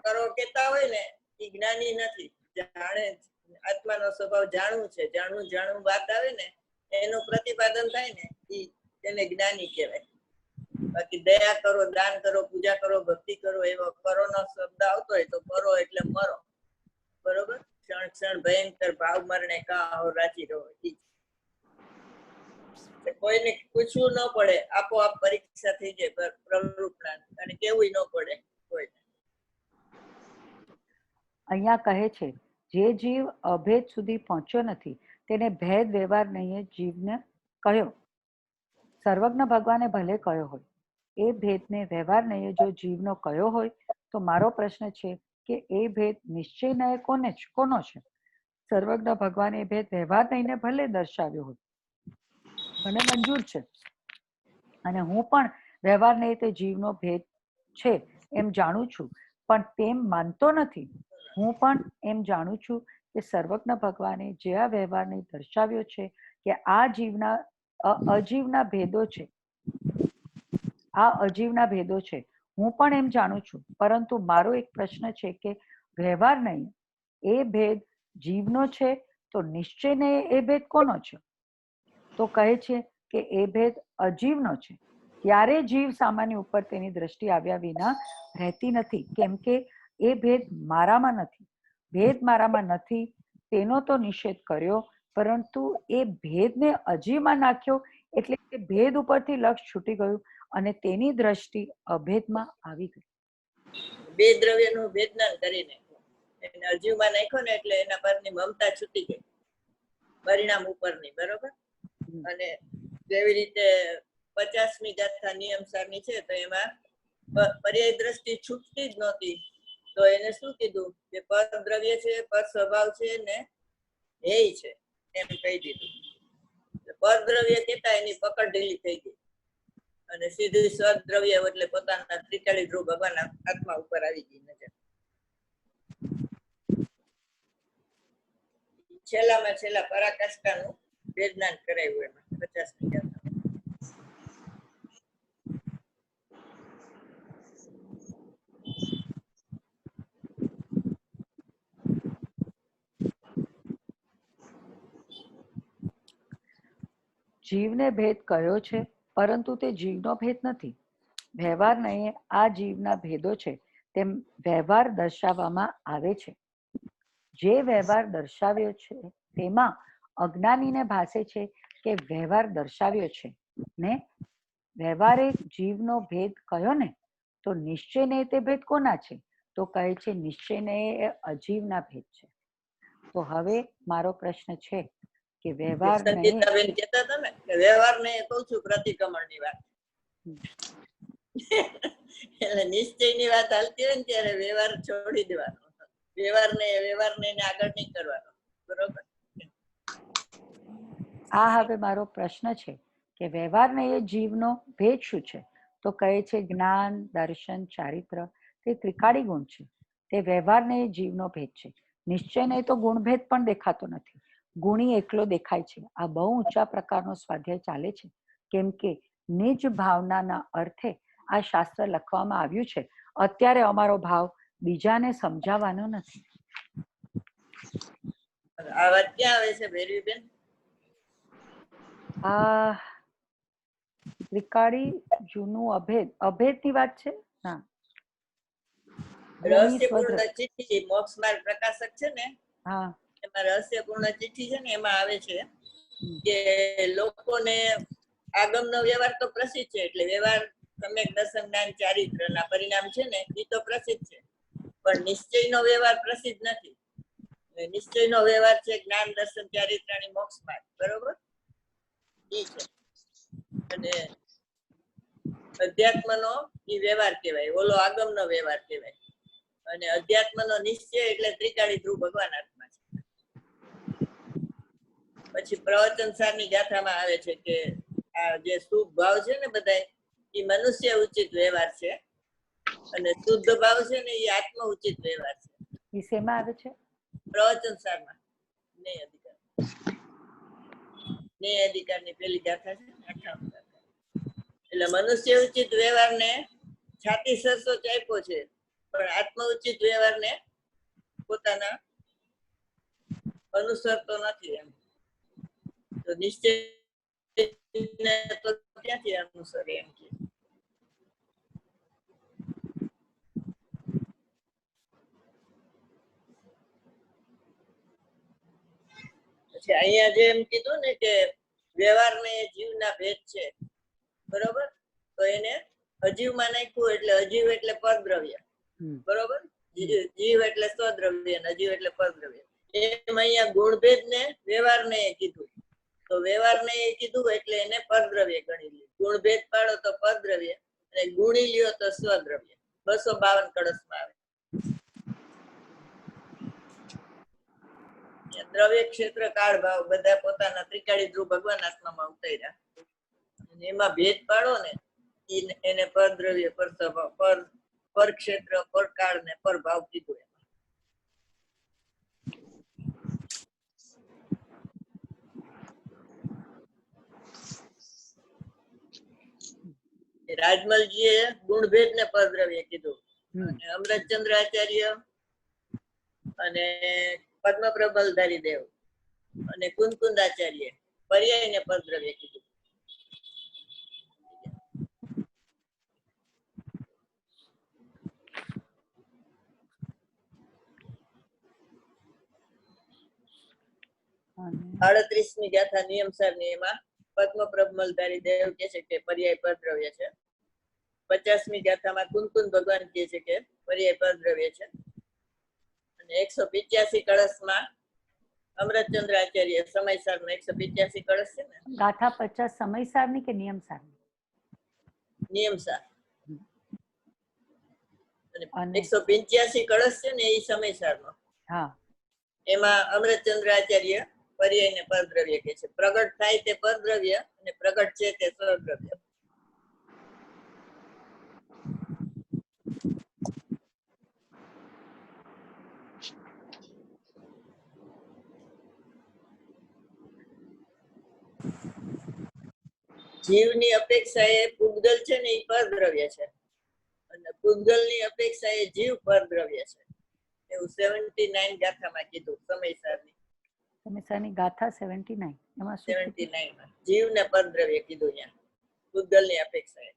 કરો કેતા હોય ને એ જ્ઞાની નથી, જાણે આત્માનો સ્વભાવ જાણવું છે. જાણવું વાત આવે ને એનું પ્રતિપાદન થાય ને એને જ્ઞાની કહેવાય. બાકી દયા કરો, દાન કરો, પૂજા કરો, ભક્તિ કરો એવો કરો નો શબ્દ આવતો હોય તો કરો એટલે મરો. બરોબર? ક્ષણ ક્ષણ ભયંકર ભાવ મરણે કાહો રાજી રહો. કોઈને પૂછવું ન પડે, આપોઆપ પરીક્ષા થઈ જાય પ્રવૃત્તિ, અને કેવું ન પડે કોઈને. અહીંયા કહે છે જે જીવ અભેદ સુધી પહોંચ્યો નથી તેને ભેદ વ્યવહાર નહીં જીવને કહ્યો. સર્વજ્ઞ ભગવાને ભલે કહ્યો હોય, એ ભેદને વ્યવહાર નહીં જો જીવનો કયો હોય, તો મારો પ્રશ્ન છે કે એ ભેદ નિશ્ચય નહીં કોનો છે? સર્વજ્ઞ ભગવાને એ ભેદ વ્યવહાર નહીં ભલે દર્શાવ્યો હોય, મને મંજૂર છે, અને હું પણ વ્યવહાર નહીં તે જીવનો ભેદ છે એમ જાણું છું, પણ તેમ માનતો નથી. હું પણ એમ જાણું છું કે સર્વજ્ઞ ભગવાને જે આ વ્યવહારને દર્શાવ્યો છે કે આ અજીવના ભેદો છે, આ અજીવના ભેદો છે, હું પણ એમ જાણું છું. પરંતુ મારો એક પ્રશ્ન છે કે વ્યવહાર નહીં એ ભેદ જીવનો છે, તો નિશ્ચયને એ ભેદ કોનો છે? તો કહે છે કે એ ભેદ અજીવનો છે. ત્યારે જીવ સામાન્ય ઉપર તેની દ્રષ્ટિ આવ્યા વિના રહેતી નથી, કેમ કે એ ભેદ મારામાં નથી. ભેદ મારામાં નથી તેનો તો નિષેધ કર્યો, પરંતુ એ ભેદને અજીવમાં નાખ્યો એટલે કે ભેદ ઉપરથી લક્ષ છૂટી ગયું અને તેની દ્રષ્ટિ અભેદમાં આવી ગઈ. બે દ્રવ્યનું ભેદનાન કરીને એને અજીવમાં નાખ્યો ને એટલે એના પરની મમતા છૂટી ગઈ, પરિણામ ઉપરની. બરોબર? અને જેવી રીતે 50મી ગાથા નિયમસારની છે તો એમાં પર્યાય દ્રષ્ટિ છૂટતી જ નહોતી, તો એને શું કીધું કે પર દ્રવ્ય છે, પર સ્વભાવ છે ને ધ્યેય છે એમ કહી દીધું. પર દ્રવ્ય કેતા એની પકડ ઢીલી થઈ ગઈ. અને સીધું સ્વદ્રવ્ય એટલે પોતાના ત્રિકાળી ધ્રુવ ભગવાન આત્મા ઉપર આવી ગઈ નજર. છેલ્લામાં છેલ્લા પરાકાષ્ઠાનું વેદનાન કરાવ્યું એમાં 50મી ગાથામાં. જીવને ભેદ કયો છે, પરંતુ તે જીવનો ભેદ નથી. વ્યવહારને આ જીવના ભેદો છે તેમ વ્યવહાર દર્શાવવામાં આવે છે. જે વ્યવહાર દર્શાવ્યો છે તેમાં અજ્ઞાનીને ભાસે છે કે વ્યવહાર દર્શાવ્યો છે ને વ્યવહારે જીવનો ભેદ કયો ને, તો નિશ્ચયને તે ભેદ કોના છે? તો કહે છે નિશ્ચયને એ અજીવના ભેદ છે. તો હવે મારો પ્રશ્ન છે કે વ્યવહાર સંગીતાબેન કહેતા હતા ને કે વ્યવહારને કહું છું પ્રતિક્રમણની વાત. એટલે નિશ્ચયની વાત હાલતી હોય ને ત્યારે વ્યવહાર છોડી દેવાનો. વ્યવહારને આગળ નહીં કરવાનો. બરોબર. આ હવે મારો પ્રશ્ન છે કે વ્યવહારને એ જીવનો ભેદ શું છે? તો કહે છે જ્ઞાન, દર્શન, ચારિત્ર તે ત્રિકાળી ગુણ છે. તે વ્યવહારને એ જીવનો ભેદ છે. નિશ્ચયને તો ગુણભેદ પણ દેખાતો નથી, ગુણી એકલો દેખાય છે. આ બહુ ઊંચા પ્રકારનો સ્વાધ્યાય ચાલે છે, કેમ કે નિજ ભાવનાના અર્થે આ શાસ્ત્ર લખવામાં આવ્યું છે. અત્યારે અમારો ભાવ બીજાને સમજાવવાનો નથી. આ વાત ક્યાં આવે છે ભૈરવીબેન? આ ત્રિકાળી જૂનું અભેદની વાત છે. હા, રહસ્યપૂર્ણ ચિઠ્ઠી મોક્ષ માર્ગ પ્રકાશક છે ને, હા, એમાં રહસ્યપૂર્ણ ચિઠ્ઠી છે ને, એમાં આવે છે કે લોકોને આગમનો વ્યવહાર તો પ્રસિદ્ધ છે. એટલે વ્યવહાર સમ્યક દર્શન, જ્ઞાન, ચારિત્ર ના પરિણામ છે ને એ તો પ્રસિદ્ધ છે, પણ નિશ્ચયનો વ્યવહાર પ્રસિદ્ધ નથી. નિશ્ચયનો વ્યવહાર છે જ્ઞાન, દર્શન, ચારિત્ર અને મોક્ષ માર્ગ. બરોબર. ઈ છે. અને અધ્યાત્મનો ઈ વ્યવહાર કહેવાય, ઓલો આગમનો વ્યવહાર કહેવાય. અને અધ્યાત્મનો નિશ્ચય એટલે ત્રિકાળી ધ્રુવ ભગવાન આત્મા છે. પછી પ્રવચન સારની ગાથામાં આવે છે કે આ જે શુભ ભાવ છે ને બધા એ મનુષ્ય ઉચિત વ્યવહાર છે, અને શુદ્ધ ભાવ છે ને એ આત્મ ઉચિત વ્યવહાર છે. એ શેમાં આવે છે? પ્રવચન સારમાં ન્યાય અધિકારની પેલી ગાથા છે, 58 ગાથા. એટલે મનુષ્ય ઉચિત વ્યવહારને છાતી સરસો આપ્યો છે, પણ આત્મ ઉચિત વ્યવહારને પોતાના અનુસરતો નથી. એમ તો નિશ્ચય તો ક્યાંથી અનુસરે એમ કે. પછી અહીંયા જે એમ કીધું ને કે વ્યવહાર ને જીવના ભેદ છે, બરોબર, તો એને અજીવમાં નાખ્યું. એટલે અજીવ એટલે પરદ્રવ્ય, બરોબર, જીવ એટલે સ્વદ્રવ્ય, અજીવ એટલે પરદ્રવ્ય. એમ અહીંયા ગુણભેદ ને વ્યવહાર ને કીધું, તો વ્યવહાર ને કીધું એટલે એને પરદ્રવ્ય ગણી લ્યો. ગુણભેદ પાડો તો પરદ્રવ્ય, અને ગુણી લ્યો તો સ્વદ્રવ્ય. 252 કળશમાં આવે. દ્રવ્ય, ક્ષેત્ર, કાળ, ભાવ બધા પોતાના ત્રિકાળી ધ્રુવ ભગવાન આત્મામાં ઉતાર્યા. એમાં ભેદ પાડો ને એને પરદ્રવ્ય, પર સ્વભાવ, પર ક્ષેત્ર, પર કાળ ને પર ભાવ કીધું. રાજમલજીએ ગુણભેદ ને પરદ્રવ્ય કીધું, અને અમૃતચંદ્ર આચાર્ય અને પદ્મપ્રબલધારી દેવ અને કુંદકુંદ આચાર્ય પર્યાય ને પરદ્રવ્ય કીધું. અને 38મી ગાથા નિયમસાર ની એમાં પદ્મપ્રબલધારી દેવ કે છે કે પર્યાય પરદ્રવ્ય છે. 50મી ગાથામાં કુંદકુંદ ભગવાન કહે છે કે પર્યાય પરદ્રવ્ય છે. અને 185 કળશમાં અમૃતચંદ્ર આચાર્ય સમયસાર નો 185 કળશ છે ને, ગાથા 50 સમયસારની કે નિયમસારની? નિયમસાર. અને 185 કળશ છે ને એ સમયસાર નો. હા, એમાં અમૃતચંદ્ર આચાર્ય પર્યાય ને પરદ્રવ્ય કે છે. પ્રગટ થાય તે પરદ્રવ્ય અને પ્રગટ છે તે સ્વદ્રવ્ય. જીવની અપેક્ષાએ પૂતગલ છે ને એ પરદ્રવ્ય છે અને પૂતગલની અપેક્ષાએ જીવ પરદ્રવ્ય છે એવું 79 ગાથામાં કીધું સમયસારની સમયસારની ગાથા 79 એમાં શું કીધું? 79 માં જીવને પરદ્રવ્ય કીધું અહીંયા પૂતગલની અપેક્ષાએ.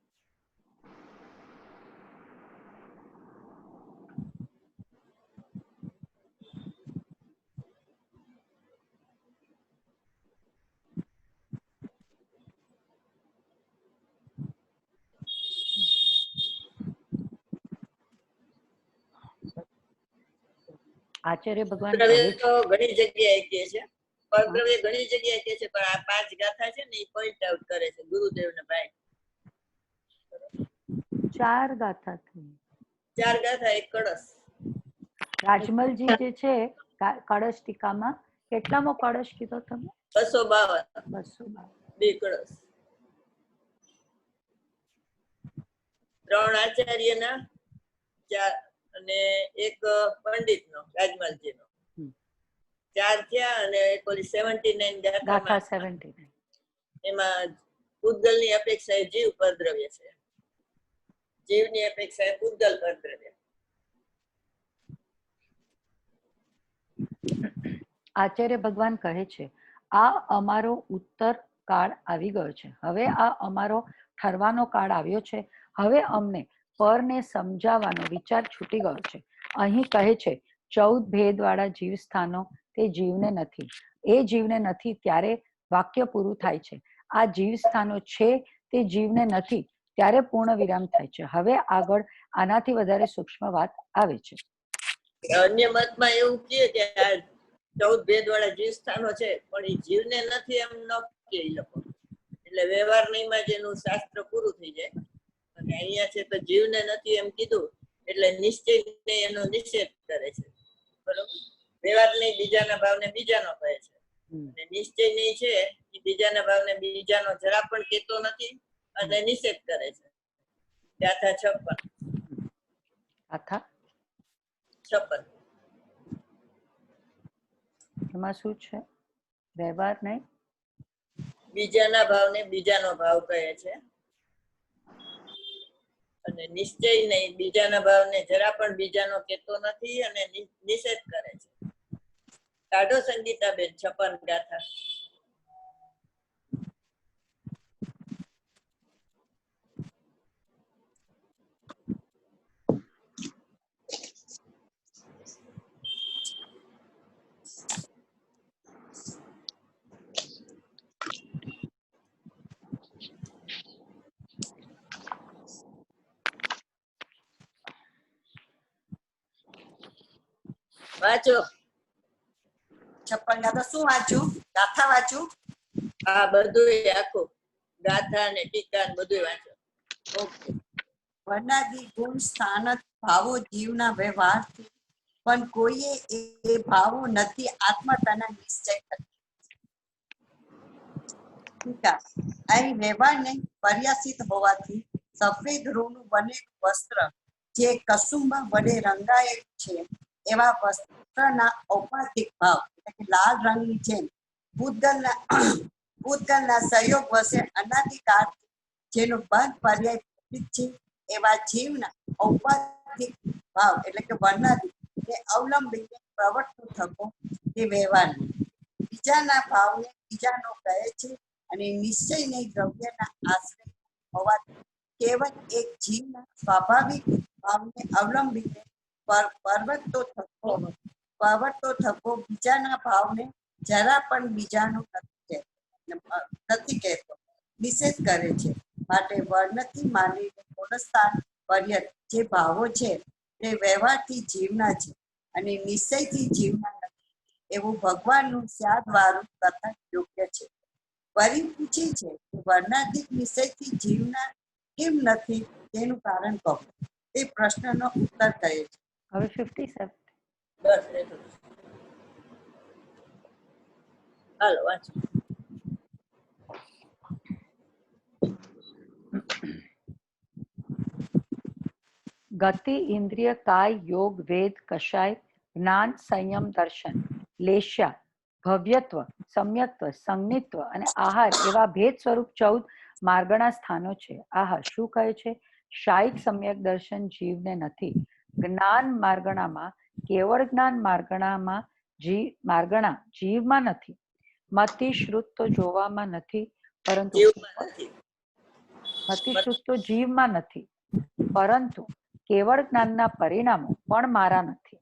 આચાર્ય ભગવાન પરદ્રવ્ય કહે તો છે ઘણી જગ્યાએ કહે છે પરદ્રવ્ય ઘણી જગ્યાએ કહે છે પણ આ 5 ગાથા છે ને એ પોઈન્ટ આઉટ કરે છે ગુરુદેવને ભાઈ 4 ગાથા થઈ. 4 ગાથા એક કળશ. રાજમલજી જે છે કળશ ટીકામાં કેટલામો કળશ કીધો તમે? 252 252. 2 કળશ 3 આચાર્યના 4 અને એક પંડિતનો રાજમલજીનો 4 થયા અને એક ઓલી 79 ગાથા ગાથામાં 79. એમાં પૂતગલની અપેક્ષાએ જીવ પરદ્રવ્ય છે જીવની અપેક્ષાએ પૂતગલ પરદ્રવ્ય. આચાર્ય ભગવાન કહે છે આ અમારો ઉત્તર કાળ આવી ગયો છે. હવે આ અમારો ઠરવાનો કાળ આવ્યો છે. હવે અમને પરને સમજાવવાનો વિચાર છૂટી ગયો છે. અહીં કહે છે 14 ભેદવાળા જીવ સ્થાનો તે જીવને નથી. એ જીવને નથી ત્યારે વાક્ય પૂરું થાય છે. આ જીવ સ્થાનો છે તે જીવને નથી ત્યારે પૂર્ણ વિરામ થાય છે. હવે આગળ આનાથી વધારે સૂક્ષ્મ વાત આવે છે. અન્ય મતમાં એવું કહે કે આ 14 ભેદવાળા જીવ સ્થાનો છે પણ એ જીવને નથી એમ ન કહે એ લોકો એટલે વ્યવહાર નહીમાં જ એનું શાસ્ત્ર પૂરું થઈ જાય અને અહીંયા છે તો જીવને નથી એમ કીધું એટલે નિશ્ચયને એનો નિષેધ કરે છે બરોબર. વ્યવહાર નહીં બીજાના ભાવને બીજાનો કહે છે અને નિશ્ચય નહીં છે એ બીજાના ભાવને બીજાનો જરા પણ કહેતો નથી અને નિષેધ કરે છે. ગાથા 56 ગાથા 56 એમાં શું છે? વ્યવહાર નહીં બીજાના ભાવને બીજાનો ભાવ કહે છે અને નિશ્ચય નહીં બીજાના ભાવને જરા પણ બીજાનો કહેતો નથી અને નિષેધ કરે છે. કાઢો સંગીતાબેન 56 ગાથા. વાંચો 56 ગાથા શું વાંચું? ગાથા વાંચું? આ બધું આખું ગાથા ને ટીકા ને બધું વાંચો. ઓકે. વર્ણાદિ ગુણ સ્થાનક ભાવો જીવના વ્યવહારથી પણ કોઈએ એ ભાવો નથી આત્મતાના નિશ્ચય કરી. ટીકા. અહીં વ્યવહારને પર્યાસિત હોવાથી સફેદ રૂનું બનેલું વસ્ત્ર જે કસુંબ વડે રંગાયેલ છે એવા વસ્ત્રના ઔપાધિક ભાવ એટલે કે લાલ રંગની જેમ પૂતગલના સહયોગ વશે અનાદિકાળ જેનો બંધ પર્યાય છે એવા જીવના ઔપાધિક ભાવ એટલે કે વર્ણાદિ ને અવલંબીને પ્રવર્તતો થકો તે વ્યવહારને બીજાના ભાવને બીજાનો કહે છે અને નિશ્ચયને દ્રવ્યના આશ્રય હોવાથી કેવળ એક જીવના સ્વાભાવિક ભાવને અવલંબીને પ્રવર્તતો થકો બીજાના ભાવને જરા પણ બીજાનો નથી કહેતો નિષેધ કરે છે. માટે વર્ણથી માંડીને મૂળસ્થાન પર્યંત જે ભાવો છે તે વ્યવહારથી જીવના છે અને નિશ્ચયથી જીવના નથી એવું ભગવાનનું સ્યાદવાળું કથન યોગ્ય છે. વરી પૂછે છે કે વર્ણાધિક નિશ્ચયથી જીવના કેમ નથી તેનું કારણ કહો. તે પ્રશ્નનો ઉત્તર કહે છે. હવે 57. બસ એટલું. હાલો વાંચો. ગતિ ઇન્દ્રિય કાય યોગ વેદ કષાય જ્ઞાન સંયમ દર્શન લેશ્યા ભવ્યત્વ, સમ્યક્ત્વ, સંજ્ઞિત્વ અને આહાર એવા ભેદ સ્વરૂપ 14 માર્ગણા સ્થાનો છે. આહાર શું કહે છે? શાયિક સમ્યક દર્શન જીવને નથી. જ્ઞાન માર્ગણામાં, કેવળ જ્ઞાન માર્ગણામાં માર્ગણા જીવમાં નથી. મતિ શ્રુત તો જોવામાં નથી, પરંતુ જીવમાં નથી. મતિ શ્રુત તો જીવમાં નથી, પરંતુ કેવળ જ્ઞાનના પરિણામો પણ મારા નથી.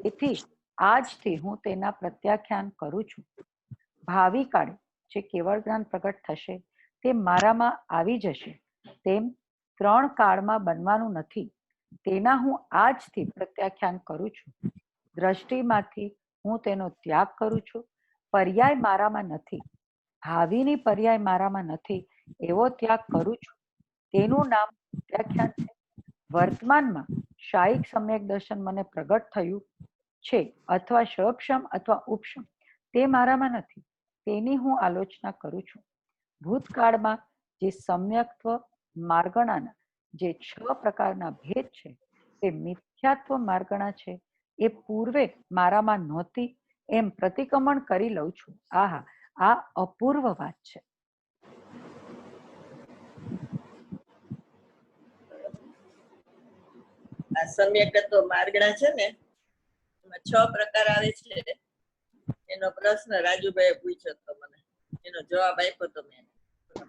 તેથી આજથી હું તેના પ્રત્યાખ્યાન કરું છું. ભાવિ કાળે જે કેવળ જ્ઞાન પ્રગટ થશે તે મારામાં આવી જશે, તેમ 3 કાળમાં બનવાનું નથી. તેના હું આજથી પ્રત્યાખ્યાન કરું છું. દ્રષ્ટિમાંથી હું તેનો ત્યાગ કરું છું. પર્યાય મારામાં નથી, ભાવિની પર્યાય મારામાં નથી એવો ત્યાગ કરું છું. તેનું નામ પ્રત્યાખ્યાન છે. વર્તમાનમાં શાયિક સમ્યક દર્શન મને પ્રગટ થયું છે, અથવા સક્ષમ અથવા ઉપશમ, તે મારામાં નથી. તેની હું આલોચના કરું છું. ભૂતકાળમાં જે સમ્યક્ત્વ માર્ગણાના જે 6 પ્રકારના ભેદ છે તે મિથ્યાત્વ માર્ગણા છે, એ પૂર્વે મારામાં નહોતી એમ પ્રતિક્રમણ કરી લઉં છું. આહા, આ અપૂર્વ વાત છે. આ સમ્યકત્વ માર્ગણા છે ને, એમાં 6 પ્રકાર આવે છે. એનો પ્રશ્ન રાજુભાઈએ પૂછ્યો તો મને, એનો જવાબ આપ્યો તો મેં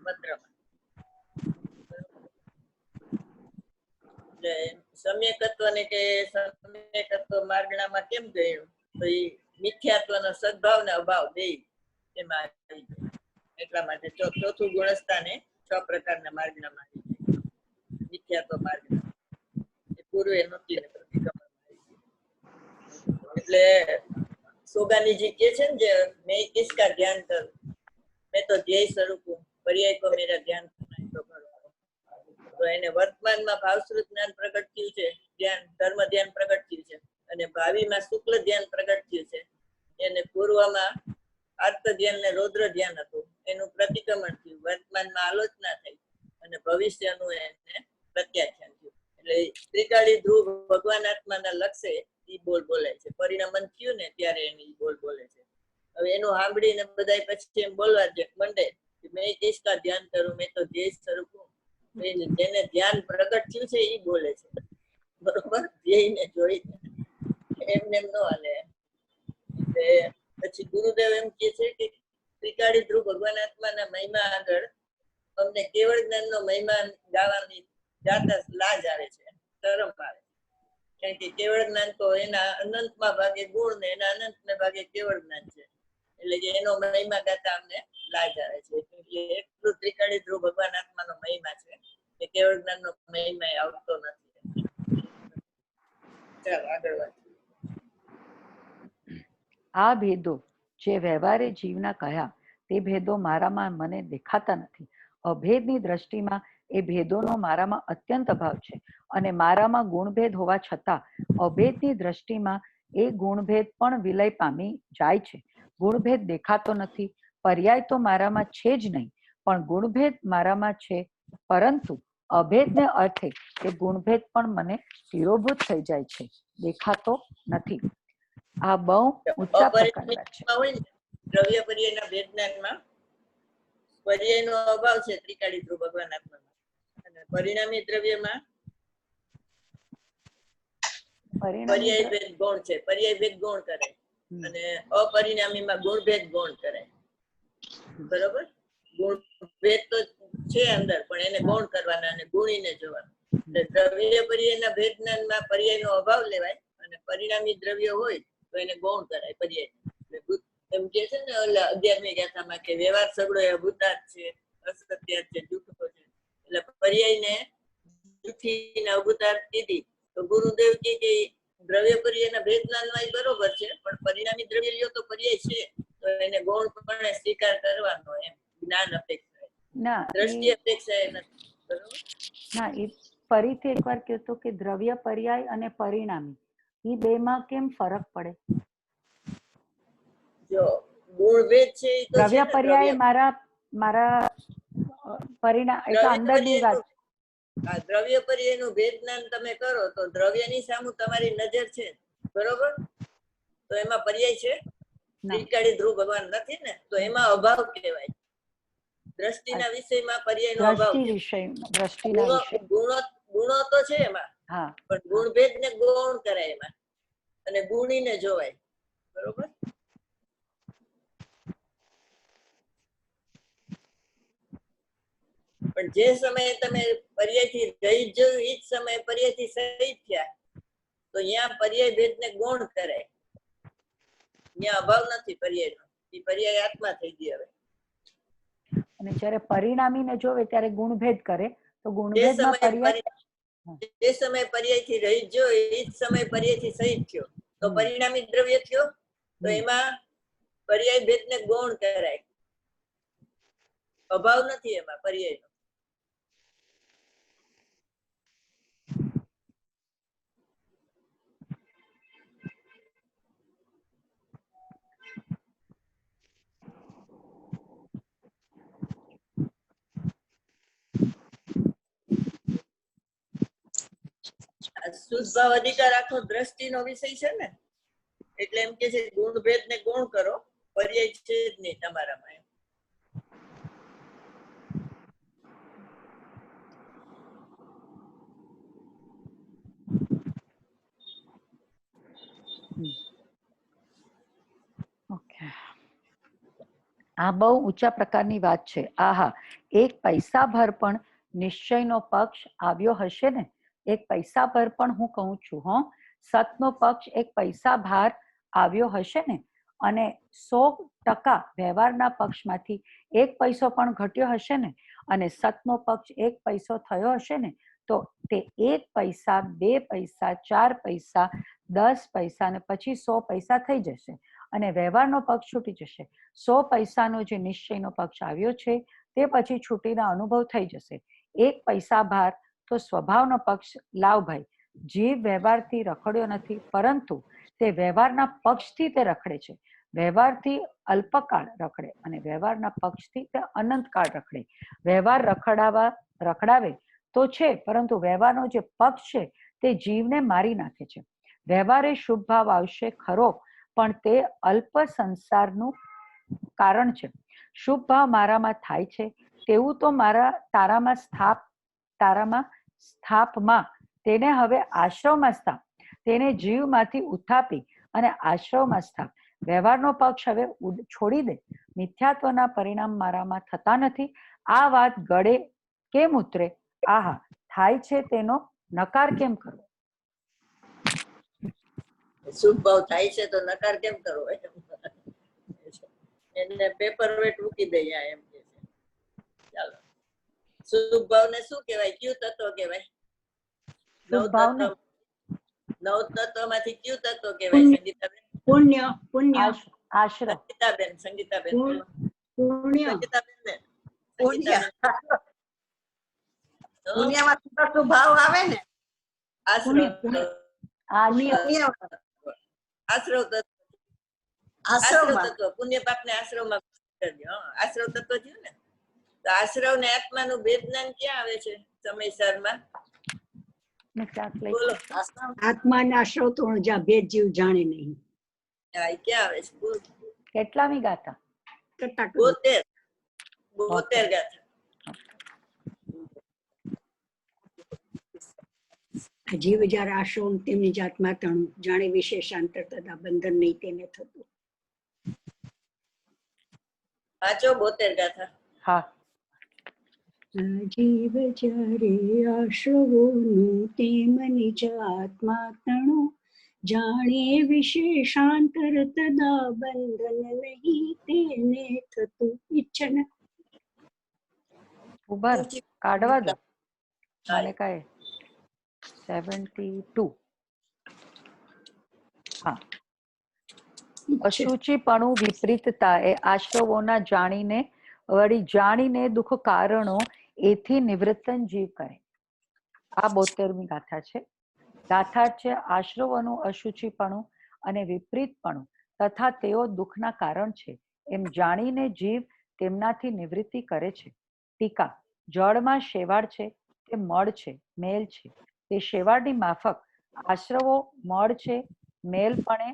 પત્રમાં. એટલે સમ્યકત્વને કે સમ્યકત્વ માર્ગણામાં કેમ ગયું? તો એ મિથ્યાત્વનો સદભાવ ને અભાવ બે એમાં આવી ગયું. એટલા માટે ચોથું ગુણસ્થાને 6 પ્રકારના માર્ગણામાં આવી ગયું. મિથ્યાત્વ માર્ગણા એ પૂર્વે નહોતી ને પ્રતિક્રમણ. એટલે સોગાનીજી કે છે ને, જે મેં કિસકા ધ્યાન કરું, મેં તો ધ્યેય સ્વરૂપ હું, પર્યાય કો મેરા ધ્યાન તો કરું. તો એને વર્તમાનમાં ભાવશ્રુત જ્ઞાન પ્રગટ થયું છે, ધ્યાન ધર્મ ધ્યાન પ્રગટ થયું છે, અને ભાવિમાં શુક્લ ધ્યાન પ્રગટ થયું છે. એને પૂર્વમાં આર્ત ધ્યાન ને રૌદ્ર ધ્યાન હતું, એનું પ્રતિક્રમણ થયું. વર્તમાનમાં આલોચના થઈ અને ભવિષ્યનું એને પ્રત્યાખ્યાન થયું. એટલે ત્રિકાળી ધ્રુવ ભગવાન આત્માના લક્ષ્ય ઈ બોલ બોલે છે. પરિણમન થયું ને ત્યારે એની બોલ બોલે છે. હવે એનું સાંભળીને બધા પછી એમ બોલવા માંડે કે મેં કિસકા ધ્યાન કરું, મેં તો ધ્યેય સ્વરૂપ હું. જેને ધ્યાન પ્રગટ થયું છે એ બોલે છે, બરોબર? ધ્યેયને જોઈને એમને એમ ન હાલે. એટલે પછી ગુરુદેવ એમ કે છે કે ત્રિકાળી ધ્રુવ ભગવાન આત્માના મહિમા આગળ અમને કેવળ જ્ઞાનનો મહિમા ગાવાની ગાતા લાજ આવે છે, શરમ આવે. કારણ કે કેવળ જ્ઞાન તો એના અનંતમાં ભાગે ગુણ ને એના અનંતને ભાગે કેવળ જ્ઞાન છે. એટલે કે એનો મહિમા ગાતા અમને લાજ આવે છે. એટલે એટલું ત્રિકાળી ધ્રુવ ભગવાન આત્માનો મહિમા છે કે કેવળ જ્ઞાનનો મહિમા આવતો નથી. ચાલો આગળ વાત. આ ભેદો જે વ્યવહારે જીવના કહ્યા તે ભેદો મારામાં મને દેખાતા નથી. અભેદની દ્રષ્ટિમાં એ ભેદોનો મારામાં અત્યંત અભાવ છે, અને મારામાં ગુણભેદ હોવા છતાં અભેદની દ્રષ્ટિમાં એ ગુણભેદ પણ વિલય પામી જાય છે. ગુણભેદ દેખાતો નથી. પર્યાય તો મારામાં છે જ નહીં, પણ ગુણભેદ મારામાં છે, પરંતુ અભેદને અર્થે એ ગુણભેદ પણ મને તિરોભૂત થઈ જાય છે, દેખાતો નથી. આ બહુ ઊંચા પ્રકારના છે. હોય ને દ્રવ્ય પર્યાયના ભેદજ્ઞાનમાં પર્યાયનો અભાવ છે ત્રિકાળી ધ્રુવ ભગવાન આત્મામાં, અને પરિણામી દ્રવ્યમાં પર્યાય ભેદ ગૌણ છે. પર્યાય ભેદ ગૌણ કરે, અને અપરિણામીમાં ગુણ ભેદ ગૌણ કરે. બરોબર? ગુણ ભેદ તો છે અંદર, પણ એને ગૌણ કરવાના અને ગુણીને જોવાના. એટલે દ્રવ્ય પર્યાયના ભેદ જ્ઞાનમાં પર્યાયનો અભાવ લેવાય, અને પરિણામી દ્રવ્ય હોય તો એને ગૌણ કરાય પર્યાય. એમ કે છે ને 11મી ગાથામાં કે વ્યવહાર સગળો એ અભૂતાર્થ છે, અસત્યાર્થ છે, જૂઠો છે. એટલે પર્યાયને જૂઠી ને અભૂતાર્થ કીધી તો ગુરુદેવ કે દ્રવ્ય પર્યાયના ભેદ જ્ઞાનમાં એ બરોબર છે, પણ પરિણામી દ્રવ્ય લ્યો તો પર્યાય છે, તો એને ગૌણપણે સ્વીકાર કરવાનો, એમ જ્ઞાન અપેક્ષા, ના દ્રષ્ટિ અપેક્ષા નથી. બરોબર? ના, એ ફરીથી એકવાર કહેતો કે દ્રવ્ય પર્યાય અને પરિણામી એ બેમાં કેમ ફરક પડે? જો ગુણ ભેદ છે એ તો દ્રવ્ય પર્યાય મારા પરિણામ એટલે અંદરની વાત. આ દ્રવ્ય પર્યાયનું ભેદ જ્ઞાન તમે કરો તો દ્રવ્યની સામે તમારી નજર છે, બરોબર? તો એમાં પર્યાય છે? ત્રિકાળી ધ્રુવ ભગવાન નથી ને, તો એમાં અભાવ કહેવાય. દ્રષ્ટિના વિષયમાં પર્યાયનો અભાવ. દ્રષ્ટિના વિષય ગુણો તો છે એમાં, હા, પણ ગુણભેદ ને ગૌણ કરાય એમાં, અને ગુણીને જોવાય. બરોબર. પણ જે સમયે તમે પર્યાયથી રહી જોયું એ જ સમયે પર્યાયથી સહિત થયા, તો અહીંયા પર્યાય ભેદ ને ગૌણ કરાય. અહીંયા અભાવ નથી પર્યાયનો, એ પર્યાય આત્મા થઈ ગઈ હવે. અને જ્યારે પરિણામીને જોવે ત્યારે ગુણભેદ કરે, તો જે ગુણભેદમાં સમય પર્યાયથી રહી જો એ જ સમય પર્યાયથી સહિત થયો, તો પરિણામી દ્રવ્ય થયો, તો એમાં પર્યાય ભેદ ને ગૌણ કરાય. અભાવ નથી એમાં પર્યાયનો. શુદ્ધ ભાવ અધિકાર આખો દ્રષ્ટિનો વિષય છે ને, એટલે એમ કે છે ગુણભેદ ને ગુણ કરો, પર્યાય છે જ નહીં તમારામાં. આ બહુ ઊંચા પ્રકારની વાત છે. આહા, એક પૈસા ભર પણ નિશ્ચયનો પક્ષ આવ્યો હશે ને. એક પૈસા ભર પણ હું કહું છું, સતનો પક્ષ એક પૈસા ભાર આવ્યો હશે ને, અને 100% વ્યવહારના પક્ષમાંથી એક પૈસો પણ ઘટ્યો હશે ને, અને સતનો પક્ષ એક પૈસો થયો હશે ને, તો તે 1 પૈસા 2 પૈસા 4 પૈસા 10 પૈસા અને પછી 100 પૈસા થઈ જશે, અને વ્યવહારનો પક્ષ છૂટી જશે. 100 પૈસાનો જે નિશ્ચયનો પક્ષ આવ્યો છે તે પછી છૂટીના અનુભવ થઈ જશે. 1 પૈસા ભાર તો સ્વભાવનો પક્ષ. લાવ ભાઈ, જીવ વ્યવહારથી રખડ્યો નથી, પરંતુ તે વ્યવહારના પક્ષથી તે રખડે છે. વ્યવહારથી અલ્પકાળ રખડે અને વ્યવહારના પક્ષથી તે અનંતકાળ રખડે. વ્યવહાર રખડાવે તો છે, પરંતુ વ્યવહારનો જે પક્ષ છે તે જીવને મારી નાખે છે. વ્યવહારે શુભ ભાવ આવશે ખરો, પણ તે અલ્પ સંસારનું કારણ છે. શુભ ભાવ મારામાં થાય છે તેવું તો તારામાં સ્થાપમાં તેને હવે આશ્રવમાં સ્થાપ, તેને જીવમાંથી ઉત્થાપી અને આશ્રવમાં સ્થાપ. વ્યવહારનો પક્ષ હવે છોડી દે. મિથ્યાત્વના પરિણામ મારામાં થતા નથી. આ વાત ગળે કેમ ઉતરે? આહા, થાય છે તેનો નકાર કેમ કરવો? શુભ ભાવ થાય છે તો નકાર કેમ કરવો? એને પેપર વેટ મૂકી દઈએ એમ કે છે. ચાલો, શુભ ભાવ ને શું કહેવાય? કયું તત્વ કહેવાય? નવ તત્વમાંથી કયું તત્વ કહેવાય સંગીતાબેન? પુણ્ય. આશ્રવ. સંગીતાબેન પુણ્યમાં શું ભાવ આવે ને? આશ્રવ તત્વ. પુણ્ય પાપ ને આશ્રવમાં આશ્રવ તત્વ થયું ને. તો આશ્રવ ને આત્માનું ભેદ જ્ઞાન ક્યાં આવે છે સમયસરમાં? બોલો. આત્મા ને આશ્રવ તો જ્યાં ભેદ જીવ જાણે નહીં. ક્યાં આવે છે? બોલ. કેટલામી ગાથા? 72 ગાથા. જીવ જયારે આશ્રવ તેમની જાતમાં તણું જાણે વિશેષાંતર તથા બંધન નહીં તેને થતું. વાંચો 72 ગાથા. હા. જીવ જયારે આશ્રવોનું તેમની જાતમાં તણું જાણે વિશેષાંતર તથા બંધન નહીં તેને થતું. ઈચ્છન ઉભા કાઢવા દો. મને કહે 72. હા. અશુચિપણું વિપરીતતા એ આશ્રવોના જાણીને દુઃખ કારણો એથી નિવૃત્તન જીવ કરે. આ 72મી ગાથા છે. ગાથા છે આશ્રવોનું અશુચિપણું અને વિપરીતપણું તથા તેઓ દુઃખના કારણ છે એમ જાણીને જીવ તેમનાથી નિવૃત્તિ કરે છે. ટીકા. જળમાં શેવાળ છે તે મળ છે, મેલ છે. તે શેવાળની માફક આશ્રવો મળ છે, મળપણે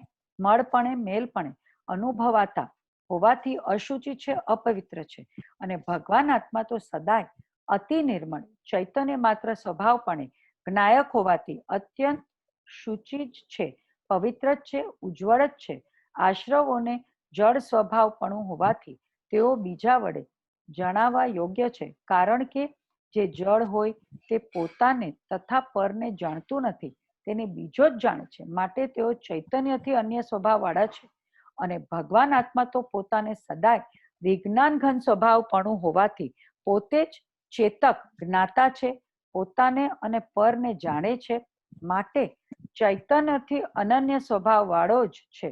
મેલપણે અનુભવાતા હોવાથી અશુચિ છે, અપવિત્ર છે. અને ભગવાન આત્મા તો સદાય અતિ નિર્મળ ચૈતન્ય માત્ર સ્વભાવપણે જ્ઞાયક હોવાથી અત્યંત શુચિ જ છે, પવિત્ર જ છે, ઉજ્જવળ જ છે. આશ્રવોને જળ સ્વભાવપણું હોવાથી તેઓ બીજા વડે જણાવવા યોગ્ય છે, કારણ કે જે જળ હોય તે પોતાને તથા પરને જાણતું નથી, તેને બીજો જ જાણે છે, માટે તેઓ ચૈતન્યથી અન્ય સ્વભાવવાળા છે. અને ભગવાન આત્મા તો પોતાને સદાય વિજ્ઞાન ઘન સ્વભાવપણું હોવાથી પોતે જ ચેતક જ્ઞાતા છે, પોતાને અને પરને જાણે છે, માટે ચૈતન્યથી અનન્ય સ્વભાવવાળો જ છે,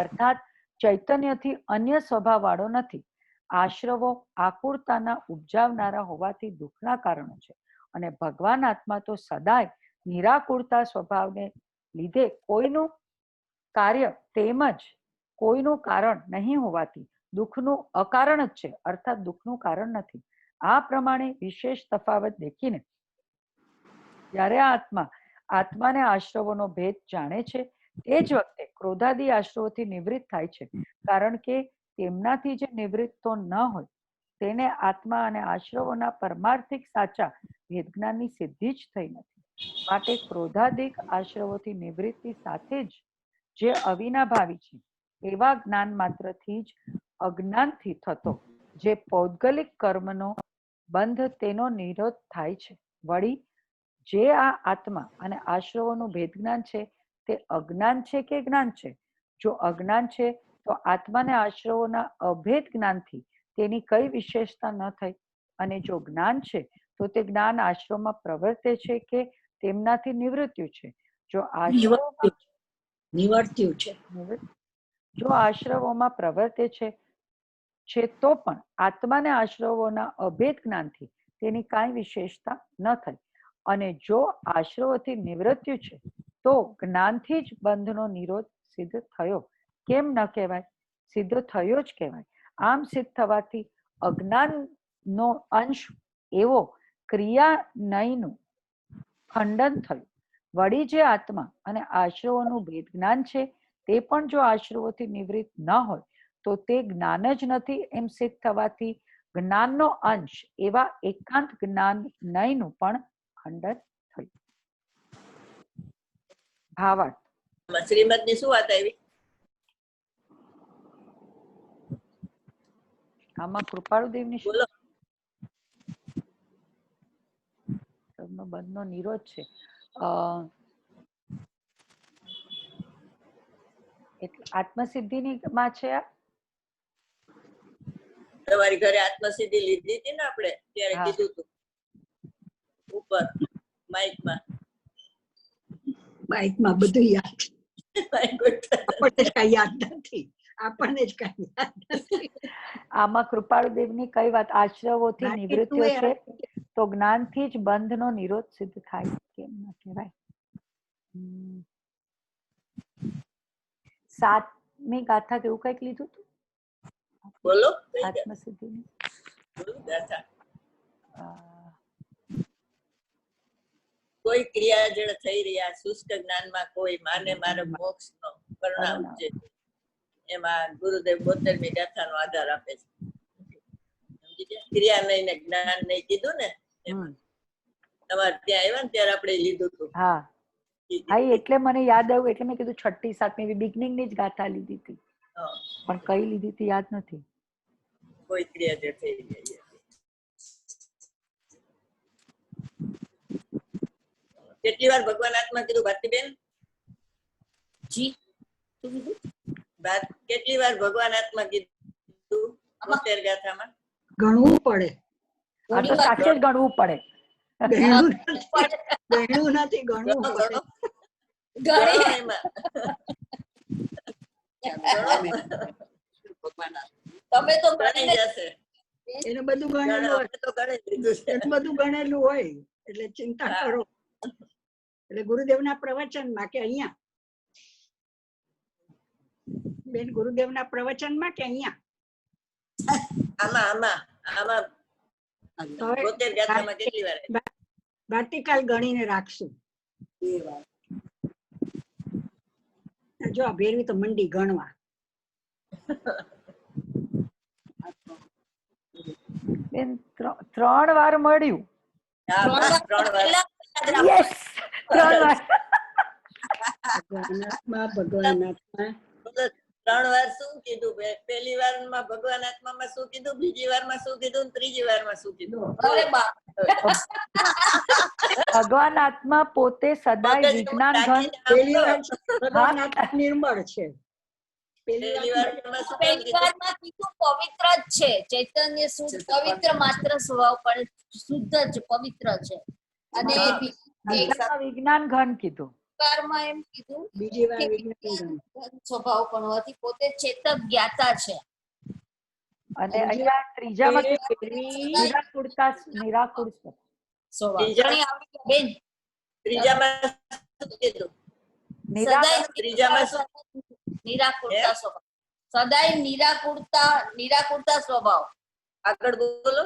અર્થાત ચૈતન્યથી અન્ય સ્વભાવવાળો નથી. આશ્રવો આકુરતાના ઉપજાવનારા હોવાથી દુઃખના કારણો છે, અને ભગવાન આત્મા તો સદાય નિરાકુરતા સ્વભાવને લીધે કોઈનું કાર્ય તેમજ કોઈનું કારણ નહીં હોવાથી દુઃખનું અકારણ જ છે, અર્થાત દુઃખનું કારણ નથી. આ પ્રમાણે વિશેષ તફાવત દેખીને જ્યારે આત્માને આશ્રવોનો ભેદ જાણે છે, તે જ વખતે ક્રોધાદી આશ્રવોથી નિવૃત્ત થાય છે, કારણ કે તેમનાથી જે નિવૃત્ત તો ન હોય તેને આત્મા અને આશ્રવોના પરમાર્થિક સાચા ભેદજ્ઞાનની સિદ્ધિ જ થઈ નથી. માટે ક્રોધાદિક આશ્રવોથી નિવૃત્તિ સાથે જ જે અવિનાભાવી છે એવા જ્ઞાન માત્રથી જ અજ્ઞાનથી થતો જે પૌદ્ગલિક કર્મનો બંધ તેનો નિરોધ થાય છે. વળી જે આ આત્મા અને આશ્રવોનું ભેદજ્ઞાન છે તે અજ્ઞાન છે કે જ્ઞાન છે? જો અજ્ઞાન છે તો આત્માને આશ્રવોના અભેદ જ્ઞાનથી તેની કઈ વિશેષતા ન થઈ, અને જો જ્ઞાન છે તો તે જ્ઞાન આશ્રવમાં પ્રવર્તે છે કે તેમનાથી નિવૃત્ત્યું છે? જો આશ્રવોમાં પ્રવર્તે છે તો પણ આત્માને આશ્રવોના અભેદ જ્ઞાનથી તેની કાંઈ વિશેષતા ન થઈ, અને જો આશ્રવોથી નિવૃત્ત્યું છે તો જ્ઞાનથી જ બંધનો નિરોધ સિદ્ધ થયો કેમ ન કહેવાય? સિદ્ધ થયો જ કહેવાય. આમ સિદ્ધ થવાથી અજ્ઞાનનો અંશ એવો ક્રિયાનયનું ખંડન થયું. વળી જે આત્મા અને આશ્રવોનું ભેદ જ્ઞાન છે તે પણ જો આશ્રવોથી નિવૃત્ત ન હોય તો તે જ્ઞાન જ નથી એમ સિદ્ધ થવાથી જ્ઞાનનો અંશ એવા એકાંત જ્ઞાનનયનું પણ ખંડન થયું. ભાવાર્થ. શ્રીમદની શું વાત આવી? આમાં કૃપાળુદેવની બોલો. બંધનો નિરોધ છે. એટલે આત્મસિદ્ધિની માં છે. તમારી ઘરે આત્મસિદ્ધિ લીધી હતી ને આપણે ત્યારે કીધું હતું ઉપર માઇકમાં બધું યાદ. આપણને જ કઈ યાદ નથી. આમાં કૃપાળુદેવની કઈ વાત? આશ્રવોથી નિવૃત્તિઓ છે તો જ્ઞાનથી જ બંધનો નિરોધ સિદ્ધ થાય કેમ ન કહેવાય? 7મી ગાથા કેવું કઈક લીધું હતું? બોલો. આત્મસિદ્ધિની કોઈ ક્રિયા જળ થઈ રહ્યા શુષ્ક જ્ઞાનમાં કોઈ માને મારે મોક્ષ નો પરિણામ છે. એમાં ગુરુદેવ 72મી ગાથાનો આધાર આપે છે. ક્રિયા નહીં ને જ્ઞાન નહીં કીધું ને, તમારે ત્યાં આવ્યા ને ત્યારે આપણે લીધું હતું. હા, એટલે મને યાદ આવ્યું, એટલે મેં કીધું 6ઠી 7મી બિગનિંગ ની જ ગાથા લીધી હતી, પણ કઈ લીધી હતી યાદ નથી. કોઈ ક્રિયા જળ થઈ રહી. કેટલી વાર ભગવાન આત્મા કીધું ભારતીબેન? જી કેટલી વાર ભગવાન આત્મા કીધું 72 ગાથામાં? ગણવું પડે. આ તો સાચે જ ગણવું પડે. ગણવું નથી, ગણવું પડે. તમે તો ગણી જશે. એને બધું ગણેલું હોય એટલે ચિંતા કરો. એટલે ગુરુદેવના પ્રવચનમાં કે અહીંયા? બેન, ગુરુદેવના પ્રવચનમાં કે અહીંયા? ભારતીકાલ ગણીને રાખશું. જો આ ભેરવી તો મંડી ગણવા. બેન 3 વાર મળ્યું. હા, બસ 3 વાર. યસ 3 વાર. ભગવાનાત્મા ભગવાનાત્મા બોલો, 3 વાર શું કીધું? પહેલી વારમાં ભગવાન આત્મામાં શું કીધું, બીજી વારમાં શું કીધું, ને ત્રીજી વારમાં શું કીધું? અરે બાપ ભગવાન આત્મા પોતે સદાય મગજ વિજ્ઞાન ઘન. ટાંકીને પહેલી આપો. વાર ભગવાનાત્મા નિર્મળ છે. પહેલી વારમાં શું પહેલી કીધું? વારમાં કીધું પવિત્ર જ છે, ચૈતન્ય શુદ્ધ પવિત્ર માત્ર સ્વભાવ પણ શુદ્ધ જ પવિત્ર છે. અને હા. બીજામાં વિજ્ઞાન ઘન કીધું. વારમાં એમ કીધું બીજી વાર કે વિજ્ઞાન સ્વભાવ પણ હોવાથી પોતે ચેતક જ્ઞાતા છે. અને અહીંયા ત્રીજામાં કીધું પહેલી નિરાકુરતા નિરાકુર સ્વભાવ ત્રીજા- ઘણી આવડી ગયા બેન. ત્રીજામાં શું કીધું? સદાય ત્રીજામાં શું? નિરાકુરતા સ્વભાવ, સદાય નિરાકુરતા સ્વભાવ. આગળ બોલો,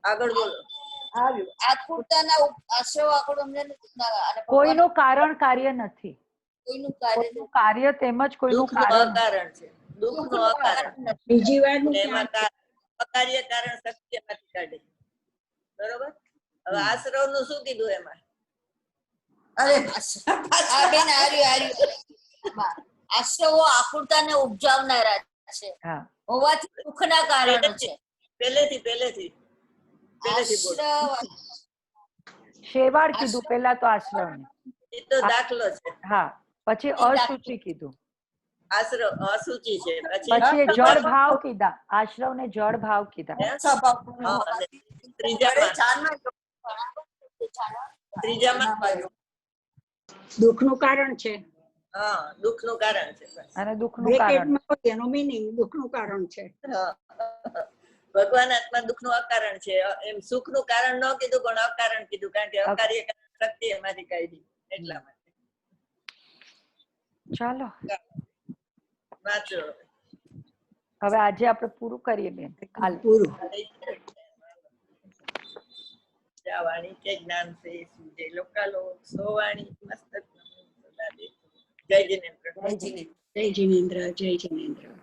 આગળ બોલો. આવ્યું આકુરતાના આશ્રવ આગળ અમને નથી ના- અને કોઈનું કારણ કાર્ય નથી. કોઈનું કાર્ય કોઈનું કાર્ય તેમજ કોઈનું દુઃખનું કારણ નથી. અકારણ છે, દુઃખનું અકારણ. નથી. બીજી વાર અને એમાં અકાર્ય કારણ સત્યમાંથી કાઢે. બરોબર. હવે આશ્રવનું શું કીધું એમાં? અરે આ બેન આર્યું આશ્રવો આકુરતાને ઉપજાવનારા છે, હા હોવાથી દુઃખના કારણો છે. પહેલેથી બોલો. આશ્રવ શેવાળ કીધું પેલા તો આશ્રવ ને. એ તો દાખલો છે. હા પછી અશુચિ કીધું. આશ્રવ અશુચિ છે. પછી જળ ભાવ કીધા. આશ્રવ ને જળ ભાવ કીધા. સ્વભાવ હા, અને ત્રીજામાં દુઃખનું કારણ છે. હા, દુઃખનું કારણ છે. બસ. અને દુઃખનું કારણ. બ્રેકેટમાં હોય એનો મીનિંગ દુઃખનું કારણ છે. હા. ભગવાન આત્મા દુઃખનું અકારણ છે. એમ સુખનું કારણ ન કીધું પણ અકારણ કીધું, કારણ કે અકાર્ય કારણ શક્તિ એમાંથી કાઢી એટલા માટે. ચાલો વાંચો. હવે આજે આપણે પૂરું કરીએ બેન. કાલ પૂરું. વાણી કે જ્ઞાન સે સૂજે લોકાલોક સોવાણી મસ્તક નમો સદા દેવ. જય જિનેન્દ્ર. જય જિનેન્દ્ર, જય જિનેન્દ્ર.